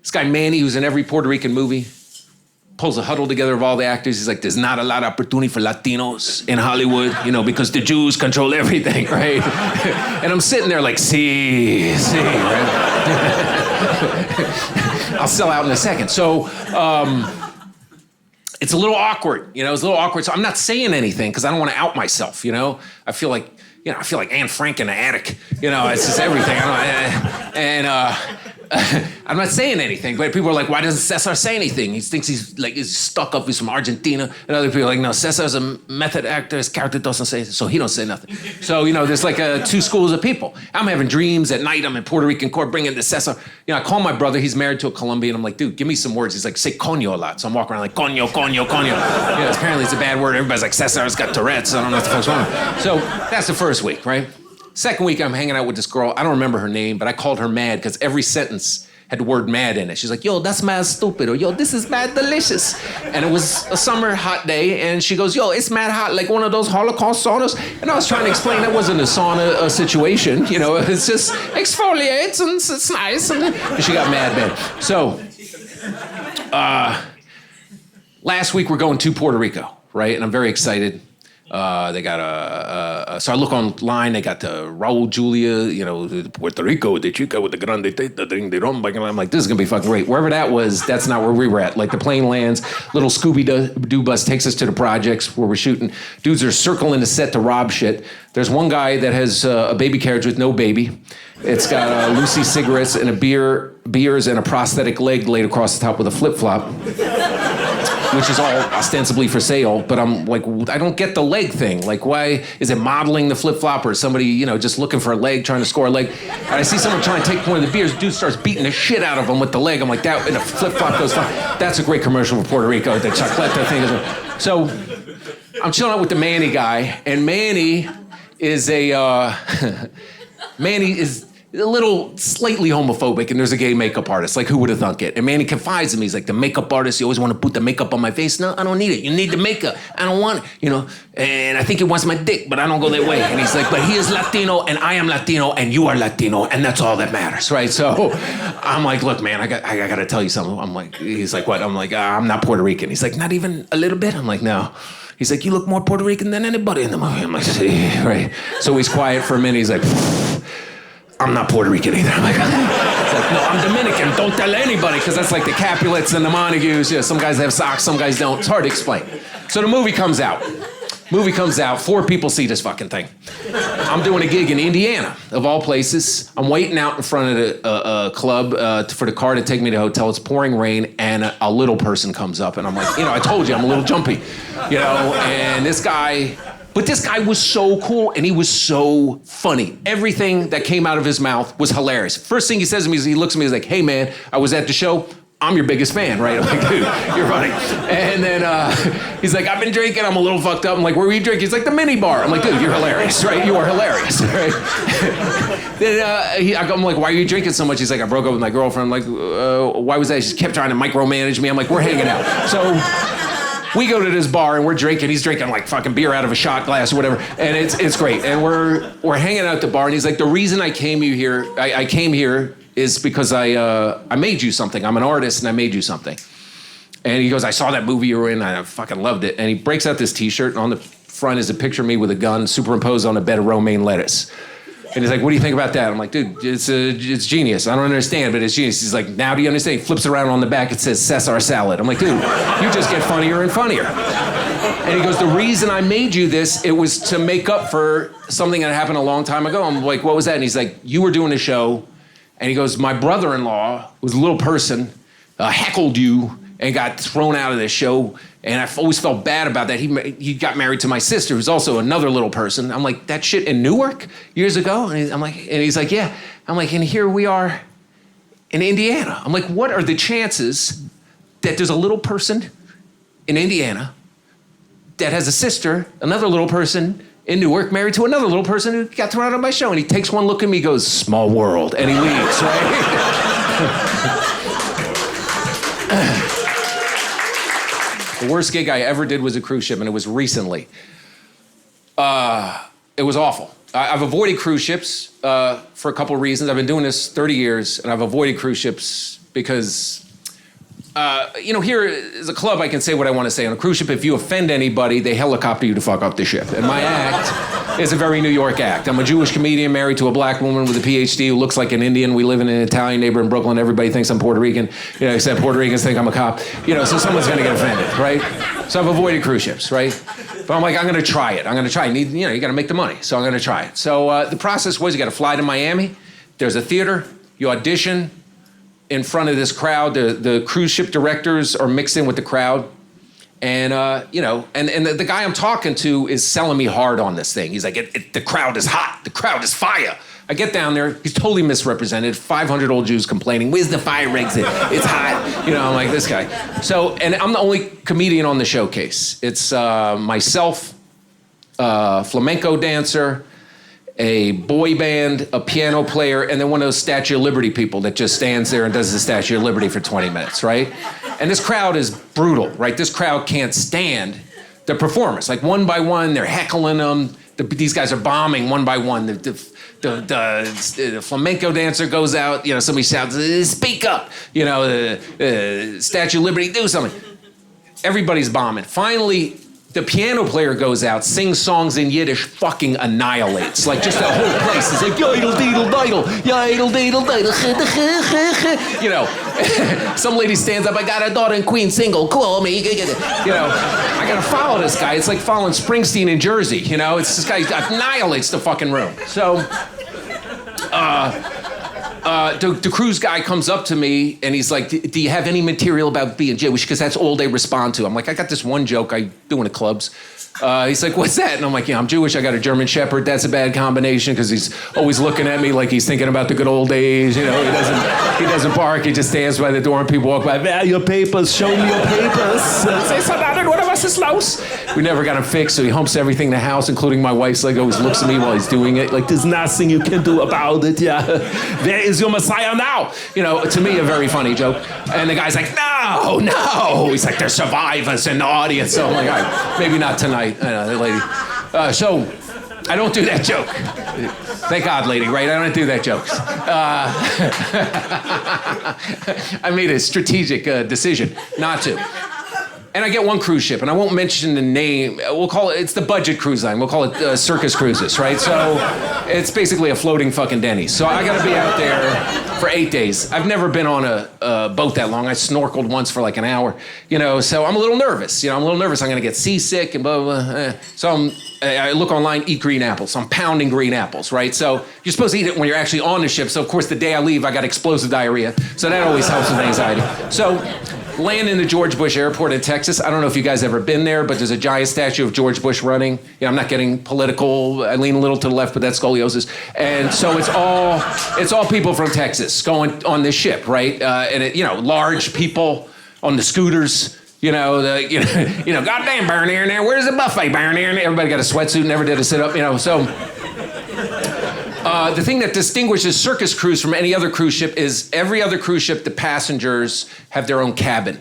This guy Manny, who's in every Puerto Rican movie, pulls a huddle together of all the actors. He's like, there's not a lot of opportunity for Latinos in Hollywood, because the Jews control everything, right? And I'm sitting there like, see, right? I'll sell out in a second. So it's a little awkward, it's a little awkward. So I'm not saying anything because I don't want to out myself, I feel like Anne Frank in the attic, it's just everything. I'm not saying anything, but people are like, why doesn't Cesar say anything? He thinks he's stuck up, he's from Argentina. And other people are like, no, Cesar's a method actor, his character doesn't say, so he don't say nothing. So, there's like two schools of people. I'm having dreams at night, I'm in Puerto Rican court bringing the Cesar. I call my brother, he's married to a Colombian. I'm like, dude, give me some words. He's like, say coño a lot. So I'm walking around like, coño, coño, coño. Apparently it's a bad word. Everybody's like, Cesar's got Tourette's. I don't know what the fuck's wrong. So that's the first week, right? Second week, I'm hanging out with this girl. I don't remember her name, but I called her mad because every sentence had the word mad in it. She's like, yo, that's mad stupid, or yo, this is mad delicious. And it was a summer hot day, and she goes, yo, it's mad hot, like one of those Holocaust saunas. And I was trying to explain that wasn't a sauna situation, it's just exfoliates, and it's nice. And she got mad. So, last week we're going to Puerto Rico, right? And I'm very excited. They got so I look online, they got the Raul Julia, Puerto Rico, the chica with the grande teta, ding, de rom. And I'm like, this is going to be fucking great. Wherever that was, that's not where we were at. Like the plane lands, little Scooby-Doo bus takes us to the projects where we're shooting. Dudes are circling the set to rob shit. There's one guy that has a baby carriage with no baby. It's got Lucy cigarettes and beers and a prosthetic leg laid across the top with a flip-flop. Which is all ostensibly for sale, but I'm like, I don't get the leg thing. Like, why is it modeling the flip-flop, or somebody, just looking for a leg, trying to score a leg? And I see someone trying to take one of the beers, dude starts beating the shit out of him with the leg. I'm like, that, and the flip-flop goes fine. That's a great commercial for Puerto Rico, the chocolate thing. So I'm chilling out with the Manny guy, and Manny is Manny is a little slightly homophobic, and there's a gay makeup artist. Like, who would have thunk it? And Manny confides in me. He's like, the makeup artist, you always want to put the makeup on my face. No, I don't need it. You need the makeup. I don't want it, And I think he wants my dick, but I don't go that way. And he's like, but he is Latino, and I am Latino, and you are Latino, and that's all that matters, right? So I'm like, look, man, I got to tell you something. He's like, what? I'm like, I'm not Puerto Rican. He's like, not even a little bit? I'm like, no. He's like, you look more Puerto Rican than anybody in the movie. I'm like, see, right? So he's quiet for a minute. He's like, I'm not Puerto Rican either. I'm like, no, I'm Dominican. Don't tell anybody, because that's like the Capulets and the Montagues. Yeah, some guys have socks, some guys don't. It's hard to explain. So the movie comes out. 4 people see this fucking thing. I'm doing a gig in Indiana, of all places. I'm waiting out in front of a club for the car to take me to the hotel. It's pouring rain, and a little person comes up, and I'm like, I told you, I'm a little jumpy, and this guy was so cool, and he was so funny. Everything that came out of his mouth was hilarious. First thing he says to me is, he looks at me, he's like, hey man, I was at the show. I'm your biggest fan, right? I'm like, dude, you're funny. And then he's like, I've been drinking, I'm a little fucked up. I'm like, where were you drinking? He's like, the mini bar. I'm like, dude, you're hilarious, right? You are hilarious, right? Then I'm like, why are you drinking so much? He's like, I broke up with my girlfriend. I'm like, why was that? She kept trying to micromanage me. I'm like, we're hanging out. So we go to this bar and we're drinking. He's drinking like fucking beer out of a shot glass or whatever, and it's great. And we're hanging out at the bar, and he's like, the reason I came here is because I made you something. I'm an artist, and I made you something. And he goes, I saw that movie you were in, and I fucking loved it. And he breaks out this T-shirt, and on the front is a picture of me with a gun superimposed on a bed of romaine lettuce. And he's like, what do you think about that? I'm like, dude, it's genius. I don't understand, but it's genius. He's like, now do you understand? He flips around on the back, it says Cellar salad. I'm like, dude, you just get funnier and funnier. And he goes, the reason I made you this, it was to make up for something that happened a long time ago. I'm like, what was that? And he's like, you were doing a show, and he goes, my brother-in-law was a little person, heckled you, and got thrown out of this show. And I've always felt bad about that. He got married to my sister, who's also another little person. I'm like, that shit in Newark years ago? And he's like, yeah. I'm like, and here we are in Indiana. I'm like, what are the chances that there's a little person in Indiana that has a sister, another little person in Newark, married to another little person who got thrown out of my show? And he takes one look at me, goes, small world, and he leaves, right? The worst gig I ever did was a cruise ship, and it was recently. It was awful. I've avoided cruise ships for a couple of reasons. I've been doing this 30 years, and I've avoided cruise ships because, here is a club, I can say what I want to say. On a cruise ship, if you offend anybody, they helicopter you to fuck up the ship. And my act is a very New York act. I'm a Jewish comedian married to a black woman with a PhD who looks like an Indian. We live in an Italian neighborhood in Brooklyn. Everybody thinks I'm Puerto Rican, except Puerto Ricans think I'm a cop. So someone's going to get offended, right? So I've avoided cruise ships, right? But I'm like, I'm going to try it. You got to make the money. So I'm going to try it. So the process was, you got to fly to Miami. There's a theater. You audition in front of this crowd. The cruise ship directors are mixed in with the crowd. And, and the guy I'm talking to is selling me hard on this thing. He's like, the crowd is hot. The crowd is fire. I get down there. He's totally misrepresented. 500 old Jews complaining. Where's the fire exit? It's hot. I'm like, this guy. So, and I'm the only comedian on the showcase. It's myself, flamenco dancer, a boy band, a piano player, and then one of those Statue of Liberty people that just stands there and does the Statue of Liberty for 20 minutes, right? And this crowd is brutal, right? This crowd can't stand the performers. Like, one by one, they're heckling them. These guys are bombing one by one. The flamenco dancer goes out, somebody shouts, speak up, Statue of Liberty, do something. Everybody's bombing. Finally, the piano player goes out, sings songs in Yiddish, fucking annihilates. Like, just the whole place is like, yidle deedle diddle, yidle deedle diddle. Some lady stands up, I got a daughter in Queens, single, call me. I gotta follow this guy. It's like following Springsteen in Jersey. It's this guy annihilates the fucking room. So, the cruise guy comes up to me and he's like, do you have any material about being Jewish? Because that's all they respond to. I'm like, I got this one joke I do in the clubs. He's like, what's that? And I'm like, yeah, I'm Jewish. I got a German Shepherd. That's a bad combination because he's always looking at me like he's thinking about the good old days. You know, he doesn't bark. He just stands by the door and people walk by. Your papers. Show me your papers. We never got him fixed, so he humps everything in the house, including my wife's leg. Always looks at me while he's doing it. Like, there's nothing you can do about it. Yeah, there is your Messiah now. You know, to me, a very funny joke. And the guy's like, no. He's like, there's survivors in the audience. So I'm like, all right, maybe not tonight. Lady. So I don't do that joke. Thank God, lady, right? I don't do that joke. I made a strategic decision not to. And I get one cruise ship, and I won't mention the name. We'll call it, it's the budget cruise line. We'll call it Circus Cruises, right? So it's basically a floating fucking Denny's. So I gotta be out there for 8 days. I've never been on a boat that long. I snorkeled once for like an hour, you know, so I'm a little nervous. I'm gonna get seasick and blah, blah, blah. So I look online, eat green apples. So I'm pounding green apples, right? So you're supposed to eat it when you're actually on the ship. So of course, the day I leave, I got explosive diarrhea. So that always helps with anxiety. So land in the George Bush Airport in Texas. I don't know if you guys ever been there, but there's a giant statue of George Bush running. I'm not getting political. I lean a little to the left, but that's scoliosis. And so it's all people from Texas going on this ship, right? And large people on the scooters. Goddamn, Barney in there. Where's the buffet, Barney in there? Everybody got a sweatsuit, never did a sit up, So the thing that distinguishes Circus Cruise from any other cruise ship is every other cruise ship, the passengers have their own cabin.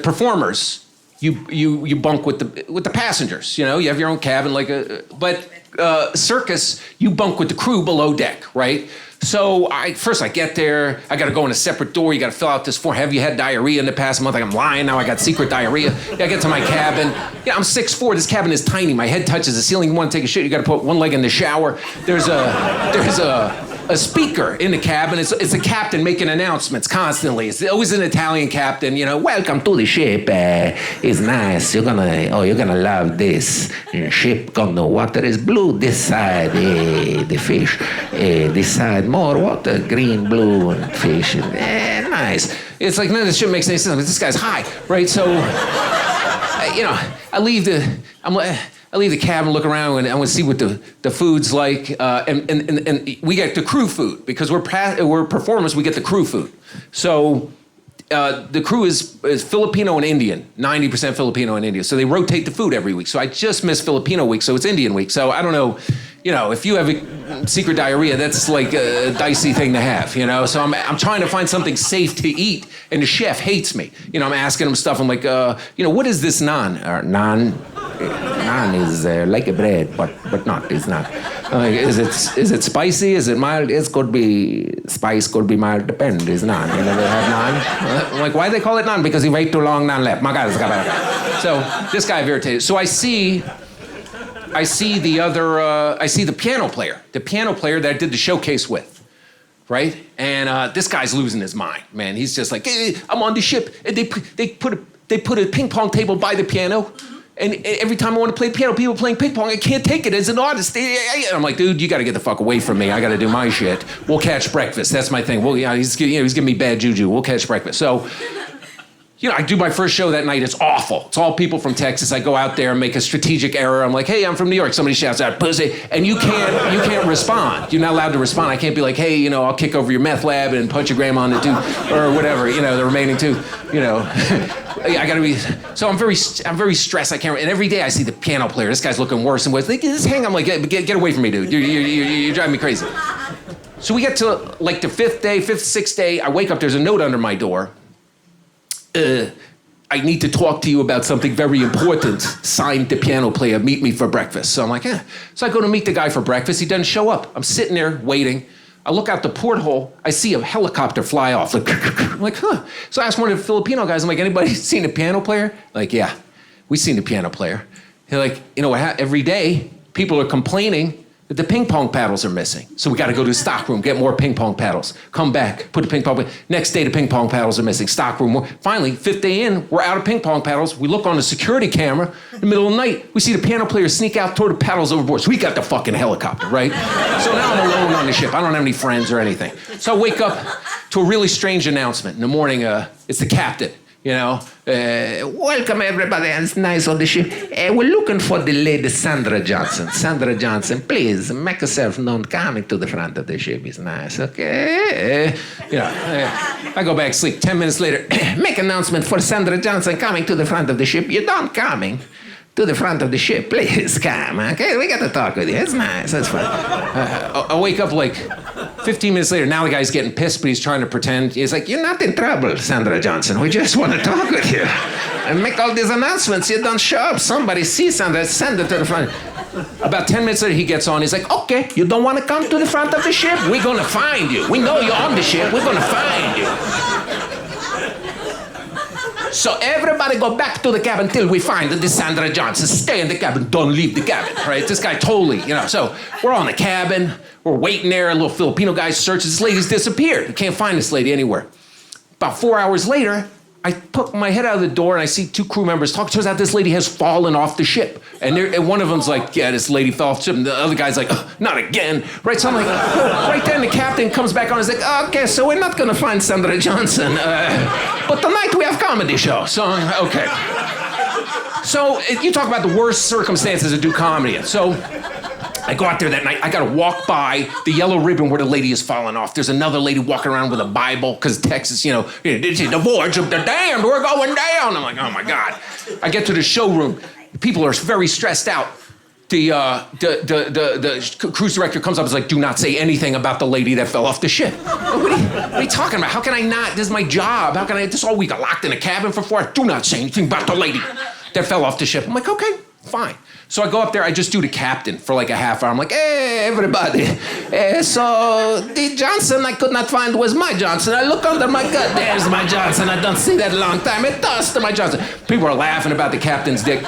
Performers, you bunk with the passengers. You have your own cabin, but Circus, you bunk with the crew below deck, right? So I get there, I gotta go in a separate door, you gotta fill out this form. Have you had diarrhea in the past month? Like, I'm lying now, I got secret diarrhea. I get to my cabin. I'm 6'4", this cabin is tiny, my head touches the ceiling, you wanna take a shit, you gotta put one leg in the shower. There's a speaker in the cabin, it's a captain making announcements constantly. It's always an Italian captain, welcome to the ship, it's nice, you're gonna love this. Ship on the water is blue, this side, the fish, this side, more water, green, blue, and fish. Nice. It's like none of this shit makes any sense. This guy's high, right? So, I leave the cabin, look around, and I want to see what the food's like. And we get the crew food because we're performers. We get the crew food. So the crew is Filipino and Indian, 90% Filipino and Indian. So they rotate the food every week. So I just missed Filipino week, so it's Indian week. So I don't know. If you have a secret diarrhea, that's like a dicey thing to have, So I'm trying to find something safe to eat, and the chef hates me. I'm asking him stuff. I'm like, what is this naan? Naan is like a bread, but not. It's not. Is it spicy? Is it mild? It could be spice, could be mild. Depends. It's naan. You never have naan. I'm like, why do they call it naan? Because he wait too long, naan left. My God, so this guy irritated. So I see the piano player that I did the showcase with, right? And this guy's losing his mind, man. He's just like, hey, I'm on the ship, and they put a ping pong table by the piano, and every time I want to play piano, people playing ping pong, I can't take it as an artist. And I'm like, dude, you got to get the fuck away from me. I got to do my shit. We'll catch breakfast. That's my thing. Well, he's giving me bad juju. We'll catch breakfast. So. I do my first show that night. It's awful. It's all people from Texas. I go out there and make a strategic error. I'm like, hey, I'm from New York. Somebody shouts out, pussy. And you can't respond. You're not allowed to respond. I can't be like, hey, I'll kick over your meth lab and punch your grandma on the tooth or whatever, the remaining tooth, I gotta be, so I'm very stressed. I can't, and every day I see the piano player. This guy's looking worse and worse. Like, just hang. I'm like, get away from me, dude. You're driving me crazy. So we get to like the sixth day, I wake up, there's a note under my door. I need to talk to you about something very important. Signed, the piano player, meet me for breakfast. So I'm like, So I go to meet the guy for breakfast. He doesn't show up. I'm sitting there waiting. I look out the porthole. I see a helicopter fly off. I'm like, huh. So I asked one of the Filipino guys, I'm like, anybody seen the piano player? Like, yeah, we seen the piano player. They're like, what? Every day people are complaining The ping pong paddles are missing. So we got to go to the stock room, get more ping pong paddles. Come back, put the ping pong. Next day, the ping pong paddles are missing. Stock room. Finally, 5th day in, we're out of ping pong paddles. We look on the security camera in the middle of the night. We see the piano player sneak out, throw the paddles overboard. So we got the fucking helicopter, right? So now I'm alone on the ship. I don't have any friends or anything. So I wake up to a really strange announcement. In the morning, it's the captain. Welcome everybody, it's nice on the ship. We're looking for the lady Sandra Johnson. Sandra Johnson, please make yourself known coming to the front of the ship. It's nice, okay? I go back to sleep. 10 minutes later, make announcement for Sandra Johnson coming to the front of the ship. You're done coming to the front of the ship. Please come, okay? We got to talk with you. It's nice, that's fine. I wake up like 15 minutes later. Now the guy's getting pissed, but he's trying to pretend. He's like, you're not in trouble, Sandra Johnson. We just want to talk with you. And make all these announcements. You don't show up. Somebody sees Sandra, send her to the front. About 10 minutes later, he gets on. He's like, okay, you don't want to come to the front of the ship? We're going to find you. We know you're on the ship. We're going to find you. So everybody go back to the cabin till we find the Sandra Johnson. Stay in the cabin, don't leave the cabin, right? This guy totally, So we're on the cabin, we're waiting there, a little Filipino guy searches, this lady's disappeared. We can't find this lady anywhere. About 4 hours later, I poke my head out of the door and I see 2 crew members talk. Turns out this lady has fallen off the ship. And one of them's like, yeah, this lady fell off the ship. And the other guy's like, oh, not again. Right, so I'm like, oh. Right then the captain comes back on and is like, okay, so we're not gonna find Sandra Johnson. But tonight we have comedy show, so, okay. So you talk about the worst circumstances to do comedy in. So I go out there that night, I gotta walk by the yellow ribbon where the lady has fallen off. There's another lady walking around with a Bible, because Texas, this is the voyage of the damned, we're going down. I'm like, oh my God. I get to the showroom, people are very stressed out. The cruise director comes up and is like, do not say anything about the lady that fell off the ship. What are you talking about? How can I not? This is my job. How can I, this all week, I locked in a cabin for 4 hours. Do not say anything about the lady that fell off the ship. I'm like, okay, fine. So I go up there, I just do the captain for like a half hour. I'm like, hey, everybody. So the Johnson I could not find was my Johnson. I look under my gut, there's my Johnson. I don't see that in a long time. It does to my Johnson. People are laughing about the captain's dick.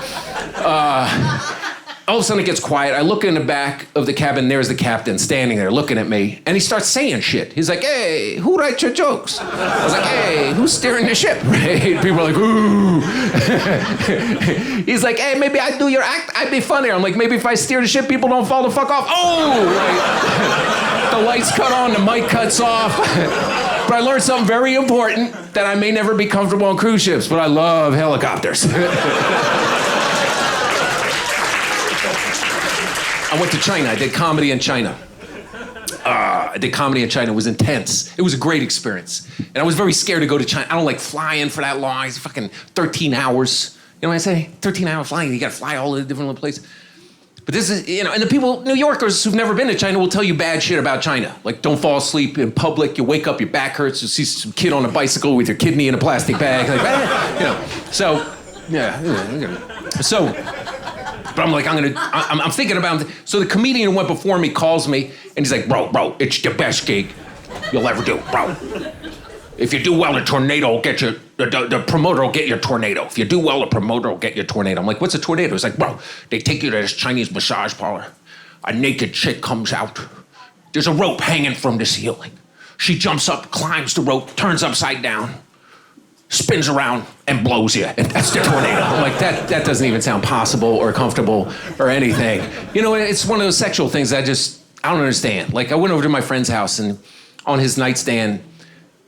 All of a sudden it gets quiet. I look in the back of the cabin, there's the captain standing there looking at me, and he starts saying shit. He's like, hey, who writes your jokes? I was like, hey, who's steering the ship? Right? People are like, ooh. He's like, hey, maybe I do your act, I'd be funnier. I'm like, maybe if I steer the ship, people don't fall the fuck off. Oh! Like, the lights cut on, the mic cuts off. But I learned something very important, that I may never be comfortable on cruise ships, but I love helicopters. I went to China. I did comedy in China. It was intense. It was a great experience. And I was very scared to go to China. I don't like flying for that long. It's fucking 13 hours. You know what I say? 13-hour flying. You got to fly all the different little places. But this is, and the people, New Yorkers who've never been to China will tell you bad shit about China. Like, don't fall asleep in public. You wake up, your back hurts. You see some kid on a bicycle with your kidney in a plastic bag. Like, So, yeah. So... But I'm like, I'm thinking about it. So the comedian who went before me calls me, and he's like, bro, it's the best gig you'll ever do, bro. If you do well, the tornado will get you, the promoter will get your tornado. If you do well, the promoter will get your tornado. I'm like, what's a tornado? He's like, bro, they take you to this Chinese massage parlor. A naked chick comes out. There's a rope hanging from the ceiling. She jumps up, climbs the rope, turns upside down, spins around and blows you, and that's the tornado. I'm like, that doesn't even sound possible or comfortable or anything. It's one of those sexual things I don't understand. Like, I went over to my friend's house, and on his nightstand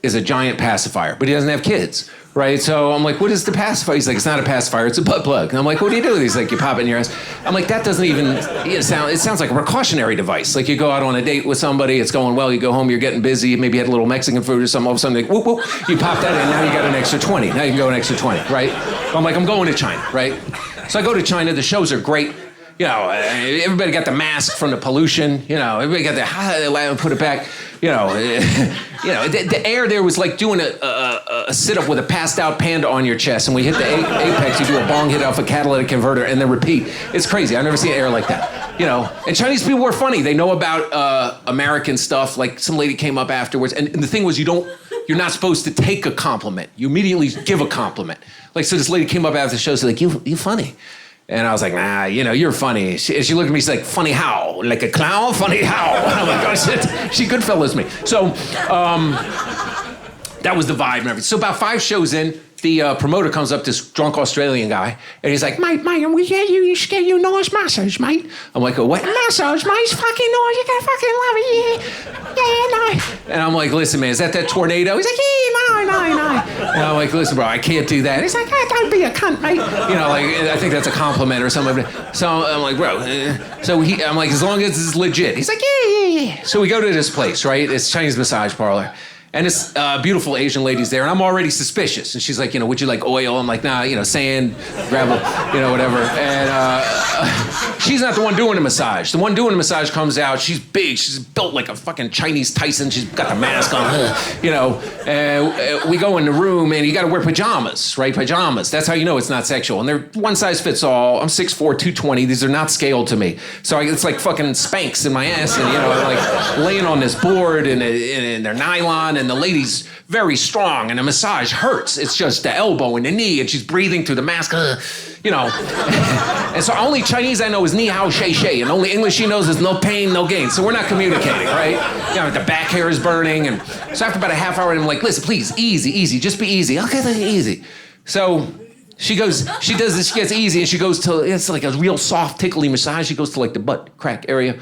is a giant pacifier, but he doesn't have kids, right? So I'm like, what is the pacifier? He's like, it's not a pacifier, it's a butt plug. And I'm like, what do you do? He's like, you pop it in your ass. I'm like, that doesn't even it sounds like a precautionary device. Like, you go out on a date with somebody, it's going well, you go home, you're getting busy, maybe you had a little Mexican food or something, all of a sudden, like, whoop, whoop, you pop that in, now you got an extra 20. Now you can go an extra 20, right? I'm like, I'm going to China, right? So I go to China, the shows are great. Everybody got the mask from the pollution. Everybody got the put it back. The air there was like doing a sit-up with a passed-out panda on your chest, and we hit the apex. You do a bong hit off a catalytic converter, and then repeat. It's crazy. I've never seen air like that. And Chinese people were funny. They know about American stuff. Like, some lady came up afterwards, and the thing was, you're not supposed to take a compliment. You immediately give a compliment. Like, so this lady came up after the show, said, like, you funny. And I was like, nah, you're funny. She looked at me, she's like, funny how? Like a clown? Funny how? And I'm like, oh shit, she Goodfellas me. So that was the vibe and everything. So about 5 shows in, the promoter comes up, this drunk Australian guy, and he's like, mate, we get you nice massage, mate. I'm like, a what? Massage, mate, it's fucking nice, you gotta fucking love it, yeah, no. And I'm like, listen, man, is that tornado? He's like, yeah, no. And I'm like, listen, bro, I can't do that. He's like, don't be a cunt, mate. I think that's a compliment or something. So I'm like, bro, I'm like, as long as it's legit. He's like, yeah. So we go to this place, right? It's Chinese massage parlor. And this beautiful Asian lady's there, and I'm already suspicious. And she's like, would you like oil? I'm like, nah, sand, gravel, whatever. And she's not the one doing the massage. The one doing the massage comes out. She's big. She's built like a fucking Chinese Tyson. She's got the mask on, And we go in the room, and you got to wear pajamas, right? Pajamas. That's how you know it's not sexual. And they're one size fits all. I'm 6'4", 220. These are not scaled to me. So it's like fucking Spanx in my ass, and I'm like laying on this board, and they're nylon. And the lady's very strong, and the massage hurts. It's just the elbow and the knee, and she's breathing through the mask, And so only Chinese I know is ni hao shay shay, and only English she knows is no pain, no gain. So we're not communicating, right? The back hair is burning, and so after about a half hour, I'm like, listen, please, easy, just be easy. Okay, easy. So she does this, she gets easy, and she goes to, it's like a real soft, tickly massage. She goes to like the butt crack area,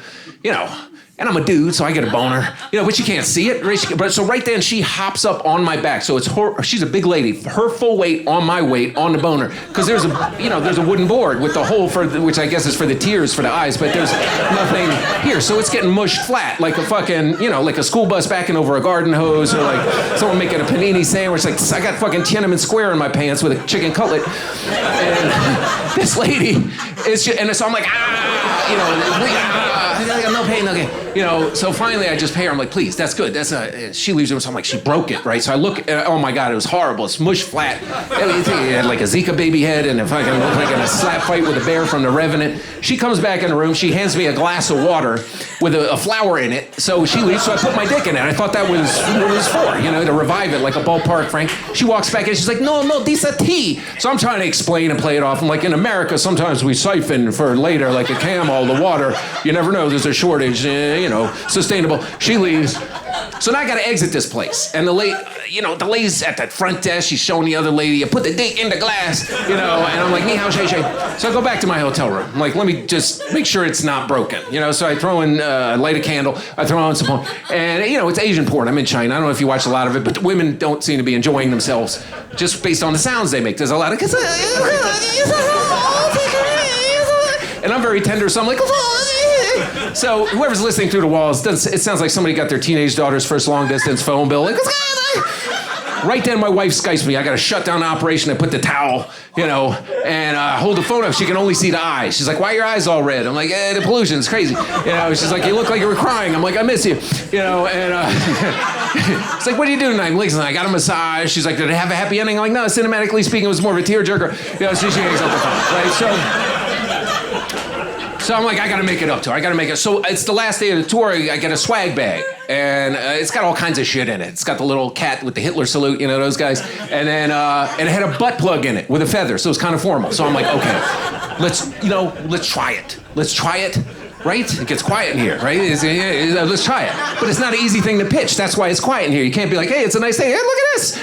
And I'm a dude, so I get a boner, but you can't see it. Right? But so right then she hops up on my back. So it's she's a big lady, her full weight on my weight on the boner. Because there's a wooden board with the hole which I guess is for the tears for the eyes, but there's nothing here. So it's getting mushed flat like a fucking, like a school bus backing over a garden hose, or like someone making a panini sandwich. Like I got fucking Tiananmen Square in my pants with a chicken cutlet. And this lady is just, and so I'm like, no pain, no gain. So finally I just pay her. I'm like, please, that's good. She leaves the room, so I'm like, she broke it, right? So I look, oh my God, it was horrible. It's mush flat. It had like a Zika baby head, and if I can look like in a slap fight with a bear from The Revenant. She comes back in the room. She hands me a glass of water with a flower in it. So she leaves, so I put my dick in it. I thought that was what it was for, to revive it like a ballpark, Frank. She walks back in, she's like, no, this is a tea. So I'm trying to explain and play it off. I'm like, in America, sometimes we siphon for later, like a camel, the water. You never know, there's a shortage, sustainable. She leaves. So now I got to exit this place. And the lady's at the front desk. She's showing the other lady, you put the dick in the glass, and I'm like, ni hao shay shay. So I go back to my hotel room. I'm like, let me just make sure it's not broken, So I throw in, light a candle. I throw on some porn. And, it's Asian porn. I'm in China. I don't know if you watch a lot of it, but the women don't seem to be enjoying themselves just based on the sounds they make. There's a lot of, and I'm very tender, so I'm like, so whoever's listening through the walls, it sounds like somebody got their teenage daughter's first long distance phone bill. Like, right then my wife Skypes me. I got to shut down the operation. I put the towel, and hold the phone up. She can only see the eyes. She's like, why are your eyes all red? I'm like, the pollution, it's crazy. She's like, you look like you were crying. I'm like, I miss you. And it's like, what do you do tonight? I'm like, I got a massage. She's like, did it have a happy ending? I'm like, no, cinematically speaking, it was more of a tearjerker. So she hangs up the phone, right? So I'm like, I gotta make it up to her. So it's the last day of the tour. I get a swag bag, and it's got all kinds of shit in it. It's got the little cat with the Hitler salute, those guys. And then, and it had a butt plug in it with a feather, so it was kind of formal. So I'm like, okay, let's try it. Let's try it, right? It gets quiet in here, right? Let's try it. But it's not an easy thing to pitch. That's why it's quiet in here. You can't be like, hey, it's a nice day. Hey, look at this,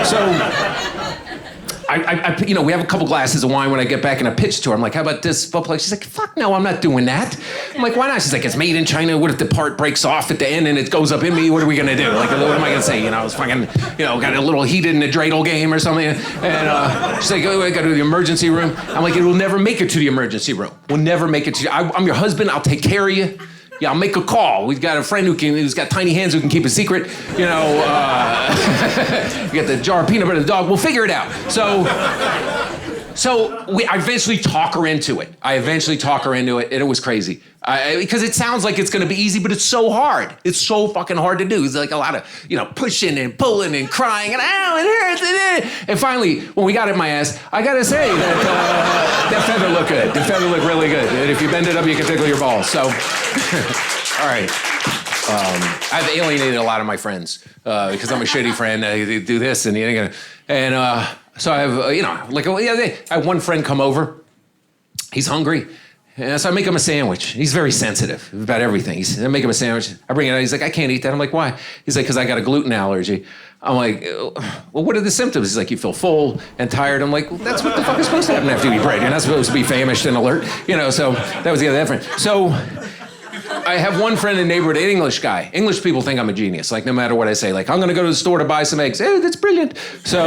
So. We have a couple glasses of wine when I get back and I pitch to her. I'm like, how about this butt plug? She's like, fuck no, I'm not doing that. I'm like, why not? She's like, it's made in China. What if the part breaks off at the end and it goes up in me? What are we going to do? Like, what am I going to say? I was fucking, got a little heated in the dreidel game or something. And she's like, oh, I got to go to the emergency room. I'm like, it will never make it to the emergency room. We'll never make it to I'm your husband. I'll take care of you. Yeah, I'll make a call. We've got a friend who's got tiny hands who can keep a secret. You get the jar of peanut butter, the dog. We'll figure it out. I eventually talk her into it. And it was crazy. Because it sounds like it's going to be easy, but it's so hard. It's so fucking hard to do. It's like a lot of, pushing and pulling and crying and ow, it hurts. And finally, when we got it in my ass, I got to say that that feather looked good. The feather looked really good. And if you bend it up, you can tickle your balls. So, all right. I've alienated a lot of my friends because I'm a shitty friend. They do this and so I have, I had one friend come over. He's hungry. And so I make him a sandwich. He's very sensitive about everything. I make him a sandwich. I bring it out. He's like, I can't eat that. I'm like, why? He's like, because I got a gluten allergy. I'm like, well, what are the symptoms? He's like, you feel full and tired. I'm like, well, that's what the fuck is supposed to happen after you eat bread. You're not supposed to be famished and alert. So that was the other difference. So I have one friend in the neighborhood, an English guy. English people think I'm a genius. Like, no matter what I say, like, I'm going to go to the store to buy some eggs. Hey, that's brilliant. So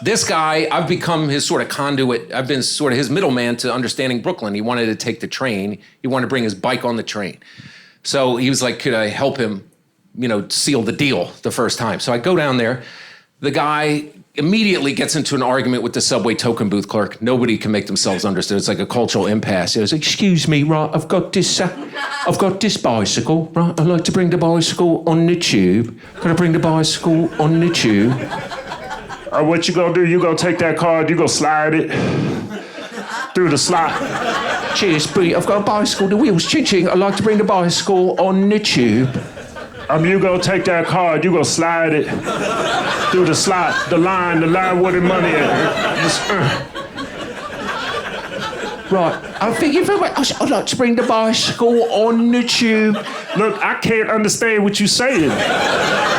this guy, I've become his sort of conduit. I've been sort of his middleman to understanding Brooklyn. He wanted to take the train. He wanted to bring his bike on the train. So he was like, could I help him, seal the deal the first time? So I go down there. The guy immediately gets into an argument with the subway token booth clerk. Nobody can make themselves understood. It's like a cultural impasse. He was like, excuse me, right, I've got this bicycle, right? I'd like to bring the bicycle on the tube. Can I bring the bicycle on the tube? What you gonna do? You gonna take that card, you gonna slide it through the slot. Cheers, Bree. I've got a bicycle, the wheels ching-ching. I'd like to bring the bicycle on the tube. You gonna take that card, you gonna slide it through the slot, the line where the money at. Right, thank you very much. I'd like to bring the bicycle on the tube. Look, I can't understand what you're saying.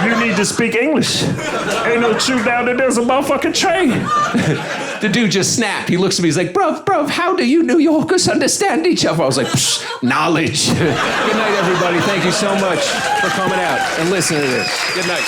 You need to speak English. Ain't no tube down there, there's a motherfucking train. The dude just snapped. He looks at me, he's like, bruv, how do you New Yorkers understand each other? I was like, knowledge. Good night, everybody. Thank you so much for coming out and listening to this. Good night.